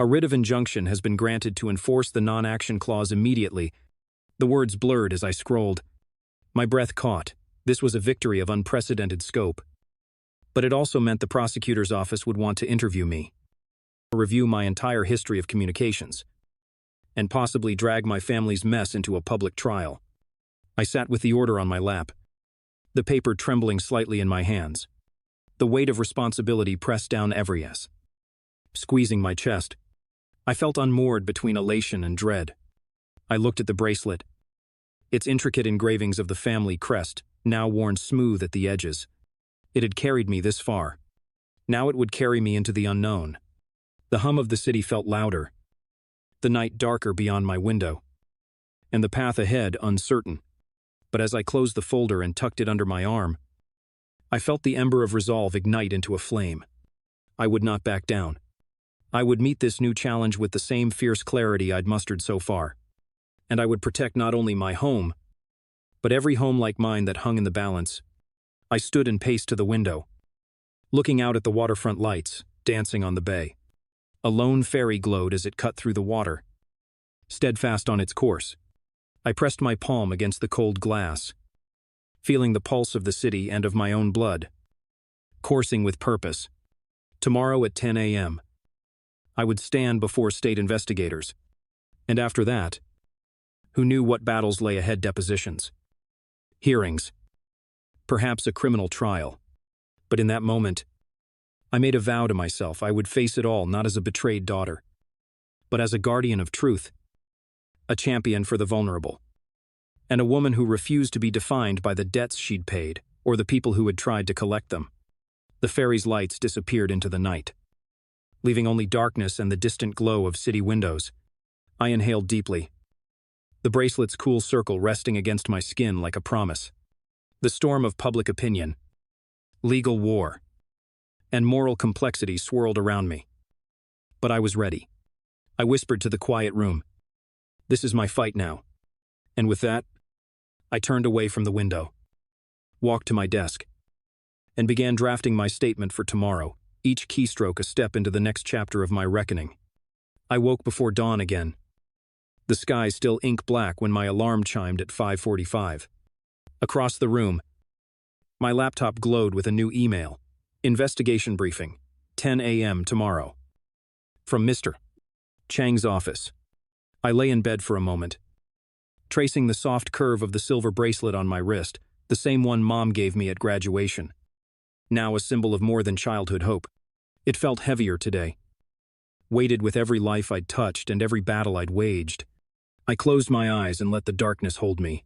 A writ of injunction has been granted to enforce the non-action clause immediately. The words blurred as I scrolled. My breath caught. This was a victory of unprecedented scope. But it also meant the prosecutor's office would want to interview me, review my entire history of communications, and possibly drag my family's mess into a public trial. I sat with the order on my lap, the paper trembling slightly in my hands. The weight of responsibility pressed down every S. Squeezing my chest, I felt unmoored between elation and dread. I looked at the bracelet, its intricate engravings of the family crest, now worn smooth at the edges. It had carried me this far. Now it would carry me into the unknown. The hum of the city felt louder, the night darker beyond my window, and the path ahead uncertain. But as I closed the folder and tucked it under my arm, I felt the ember of resolve ignite into a flame. I would not back down. I would meet this new challenge with the same fierce clarity I'd mustered so far. And I would protect not only my home, but every home like mine that hung in the balance. I stood and paced to the window, looking out at the waterfront lights, dancing on the bay. A lone ferry glowed as it cut through the water, steadfast on its course. I pressed my palm against the cold glass, feeling the pulse of the city and of my own blood, coursing with purpose. Tomorrow at 10 a.m., I would stand before state investigators. And after that, who knew what battles lay ahead? Depositions, hearings, perhaps a criminal trial. But in that moment, I made a vow to myself I would face it all not as a betrayed daughter, but as a guardian of truth, a champion for the vulnerable, and a woman who refused to be defined by the debts she'd paid or the people who had tried to collect them. The ferry's lights disappeared into the night, leaving only darkness and the distant glow of city windows. I inhaled deeply, the bracelet's cool circle resting against my skin like a promise. The storm of public opinion, legal war, and moral complexity swirled around me. But I was ready. I whispered to the quiet room, "This is my fight now." And with that, I turned away from the window, walked to my desk, and began drafting my statement for tomorrow, each keystroke a step into the next chapter of my reckoning. I woke before dawn again, the sky still ink black when my alarm chimed at 5:45. Across the room, my laptop glowed with a new email. Investigation briefing, 10 a.m. tomorrow. From Mr. Chang's office. I lay in bed for a moment, tracing the soft curve of the silver bracelet on my wrist, the same one Mom gave me at graduation. Now a symbol of more than childhood hope. It felt heavier today, weighted with every life I'd touched and every battle I'd waged. I closed my eyes and let the darkness hold me,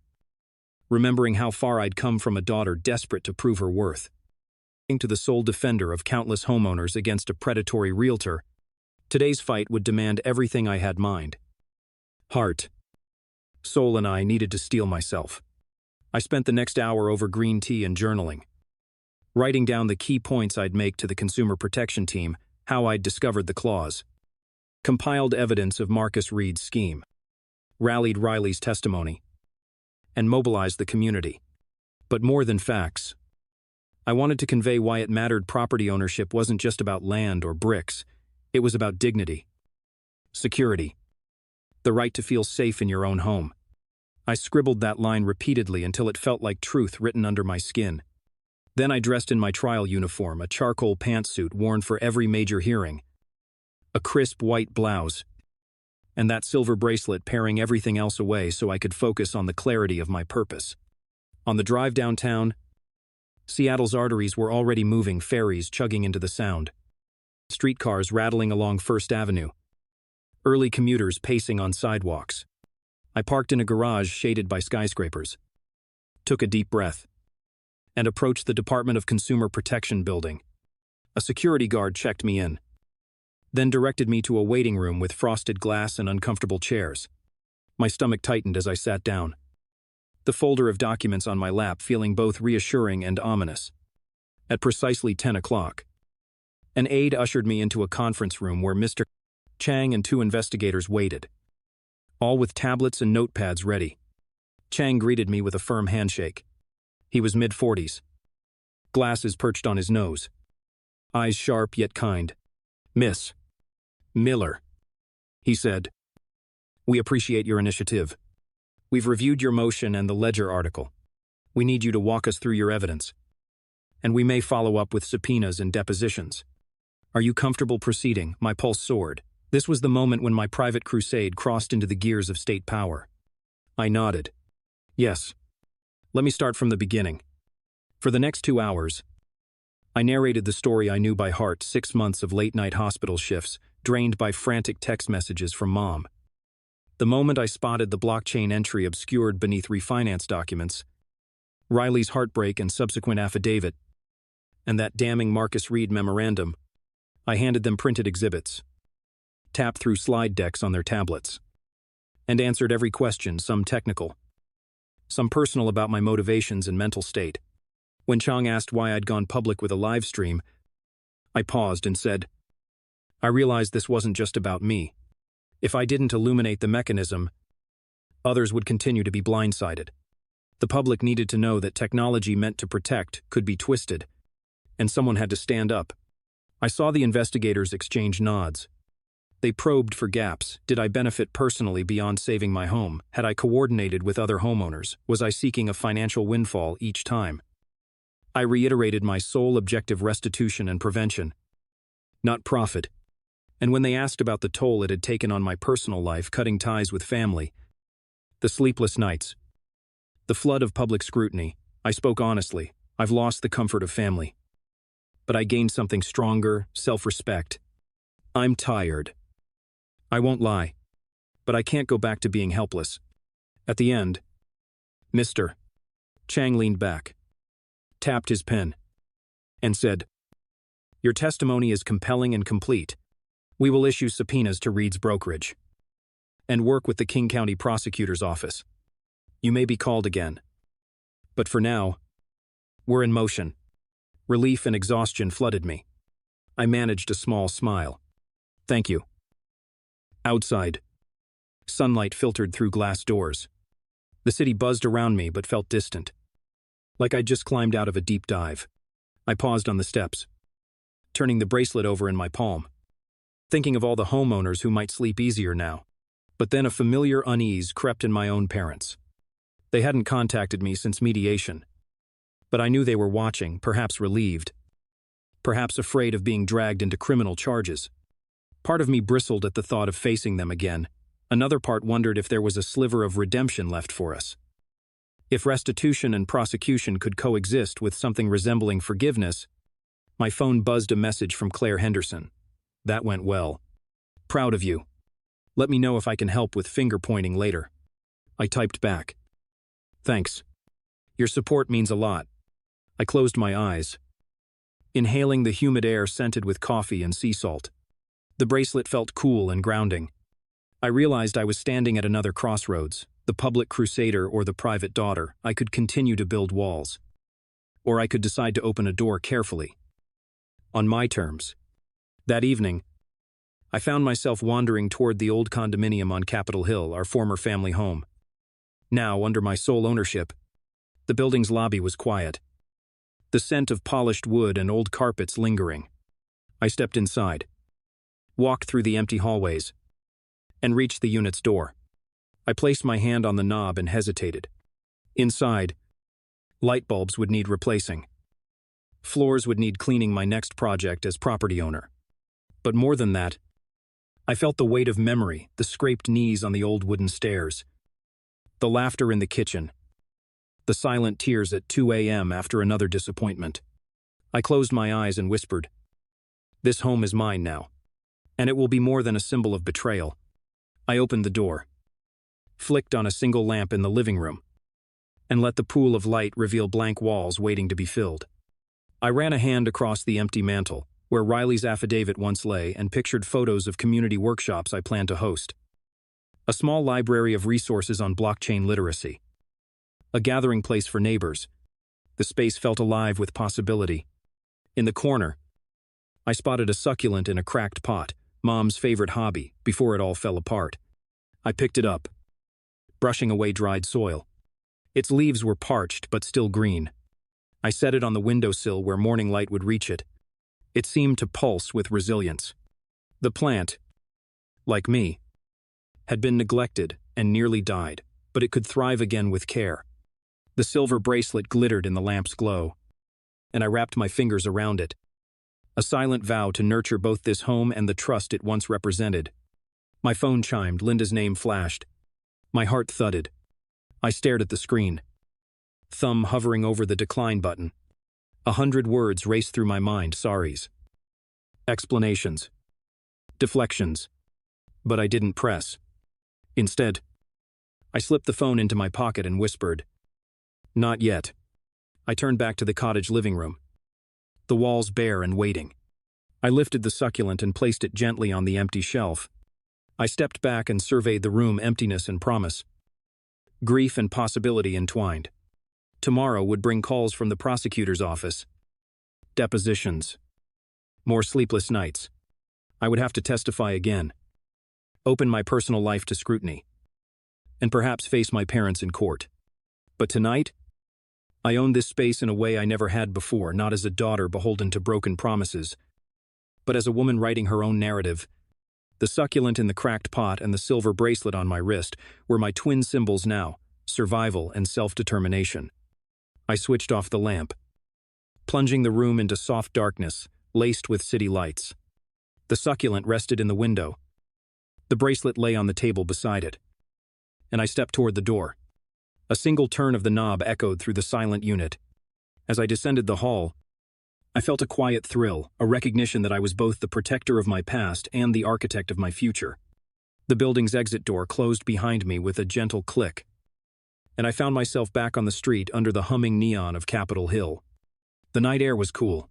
remembering how far I'd come from a daughter desperate to prove her worth. To the sole defender of countless homeowners against a predatory realtor, today's fight would demand everything I had mind. Heart, soul, and I needed to steel myself. I spent the next hour over green tea and journaling, writing down the key points I'd make to the consumer protection team, how I'd discovered the clause, compiled evidence of Marcus Reed's scheme, rallied Riley's testimony, and mobilized the community. But more than facts, I wanted to convey why it mattered. Property ownership wasn't just about land or bricks. It was about dignity, security, the right to feel safe in your own home. I scribbled that line repeatedly until it felt like truth written under my skin. Then I dressed in my trial uniform, a charcoal pantsuit worn for every major hearing, a crisp white blouse, and that silver bracelet paring everything else away so I could focus on the clarity of my purpose. On the drive downtown, Seattle's arteries were already moving, ferries chugging into the sound, streetcars rattling along First Avenue, early commuters pacing on sidewalks. I parked in a garage shaded by skyscrapers, took a deep breath, and approached the Department of Consumer Protection building. A security guard checked me in, then directed me to a waiting room with frosted glass and uncomfortable chairs. My stomach tightened as I sat down, the folder of documents on my lap feeling both reassuring and ominous. At precisely 10 o'clock, an aide ushered me into a conference room where Mr. Chang and two investigators waited, all with tablets and notepads ready. Chang greeted me with a firm handshake. He was mid-40s. Glasses perched on his nose. Eyes sharp yet kind. "Miss Miller," he said. "We appreciate your initiative. We've reviewed your motion and the Ledger article. We need you to walk us through your evidence. And we may follow up with subpoenas and depositions. Are you comfortable proceeding?" My pulse soared. This was the moment when my private crusade crossed into the gears of state power. I nodded. "Yes. Let me start from the beginning." For the next 2 hours, I narrated the story I knew by heart: 6 months of late-night hospital shifts, drained by frantic text messages from Mom. The moment I spotted the blockchain entry obscured beneath refinance documents, Riley's heartbreak and subsequent affidavit, and that damning Marcus Reed memorandum, I handed them printed exhibits, tapped through slide decks on their tablets, and answered every question, some technical, some personal, about my motivations and mental state. When Chang asked why I'd gone public with a live stream, I paused and said, "I realized this wasn't just about me. If I didn't illuminate the mechanism, others would continue to be blindsided. The public needed to know that technology meant to protect could be twisted, and someone had to stand up." I saw the investigators exchange nods. They probed for gaps. Did I benefit personally beyond saving my home? Had I coordinated with other homeowners? Was I seeking a financial windfall each time? I reiterated my sole objective: restitution and prevention, not profit. And when they asked about the toll it had taken on my personal life, cutting ties with family, the sleepless nights, the flood of public scrutiny, I spoke honestly. I've lost the comfort of family. But I gained something stronger: self-respect. I'm tired. I won't lie. But I can't go back to being helpless. At the end, Mr. Chang leaned back, tapped his pen, and said, "Your testimony is compelling and complete. We will issue subpoenas to Reed's brokerage and work with the King County Prosecutor's Office. You may be called again. But for now, we're in motion." Relief and exhaustion flooded me. I managed a small smile. "Thank you." Outside, sunlight filtered through glass doors. The city buzzed around me but felt distant, like I'd just climbed out of a deep dive. I paused on the steps, turning the bracelet over in my palm, thinking of all the homeowners who might sleep easier now. But then a familiar unease crept in my own parents. They hadn't contacted me since mediation, but I knew they were watching, perhaps relieved, perhaps afraid of being dragged into criminal charges. Part of me bristled at the thought of facing them again. Another part wondered if there was a sliver of redemption left for us. If restitution and prosecution could coexist with something resembling forgiveness. My phone buzzed a message from Claire Henderson. "That went well. Proud of you. Let me know if I can help with finger-pointing later." I typed back, "Thanks. Your support means a lot." I closed my eyes, inhaling the humid air scented with coffee and sea salt. The bracelet felt cool and grounding. I realized I was standing at another crossroads: the public crusader or the private daughter. I could continue to build walls, or I could decide to open a door carefully, on my terms. That evening, I found myself wandering toward the old condominium on Capitol Hill, our former family home. Now, under my sole ownership, the building's lobby was quiet, the scent of polished wood and old carpets lingering. I stepped inside, walked through the empty hallways, and reached the unit's door. I placed my hand on the knob and hesitated. Inside, light bulbs would need replacing. Floors would need cleaning, my next project as property owner. But more than that, I felt the weight of memory: the scraped knees on the old wooden stairs, the laughter in the kitchen, the silent tears at 2 a.m. after another disappointment. I closed my eyes and whispered, "This home is mine now, and it will be more than a symbol of betrayal." I opened the door, flicked on a single lamp in the living room, and let the pool of light reveal blank walls waiting to be filled. I ran a hand across the empty mantel, where Riley's affidavit once lay, and pictured photos of community workshops I planned to host. A small library of resources on blockchain literacy. A gathering place for neighbors. The space felt alive with possibility. In the corner, I spotted a succulent in a cracked pot, Mom's favorite hobby, before it all fell apart. I picked it up, brushing away dried soil. Its leaves were parched but still green. I set it on the windowsill where morning light would reach it. It seemed to pulse with resilience. The plant, like me, had been neglected and nearly died, but it could thrive again with care. The silver bracelet glittered in the lamp's glow, and I wrapped my fingers around it, a silent vow to nurture both this home and the trust it once represented. My phone chimed, Linda's name flashed. My heart thudded. I stared at the screen, thumb hovering over the decline button. 100 words raced through my mind, sorries, explanations, deflections, but I didn't press. Instead, I slipped the phone into my pocket and whispered, "Not yet." I turned back to the cottage living room, the walls bare and waiting. I lifted the succulent and placed it gently on the empty shelf. I stepped back and surveyed the room, emptiness and promise. Grief and possibility entwined. Tomorrow would bring calls from the prosecutor's office. Depositions. More sleepless nights. I would have to testify again. Open my personal life to scrutiny. And perhaps face my parents in court. But tonight, I owned this space in a way I never had before, not as a daughter beholden to broken promises, but as a woman writing her own narrative. The succulent in the cracked pot and the silver bracelet on my wrist were my twin symbols now, survival and self-determination. I switched off the lamp, plunging the room into soft darkness, laced with city lights. The succulent rested in the window. The bracelet lay on the table beside it. And I stepped toward the door. A single turn of the knob echoed through the silent unit. As I descended the hall, I felt a quiet thrill, a recognition that I was both the protector of my past and the architect of my future. The building's exit door closed behind me with a gentle click, and I found myself back on the street under the humming neon of Capitol Hill. The night air was cool,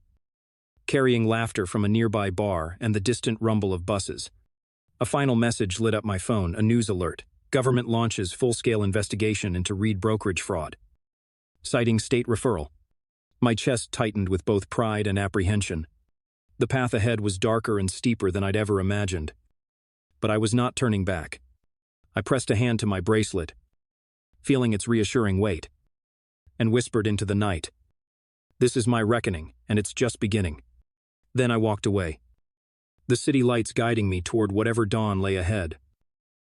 carrying laughter from a nearby bar and the distant rumble of buses. A final message lit up my phone, a news alert. Government launches full-scale investigation into Reed brokerage fraud. Citing state referral. My chest tightened with both pride and apprehension. The path ahead was darker and steeper than I'd ever imagined. But I was not turning back. I pressed a hand to my bracelet, feeling its reassuring weight, and whispered into the night, "This is my reckoning, and it's just beginning." Then I walked away, the city lights guiding me toward whatever dawn lay ahead.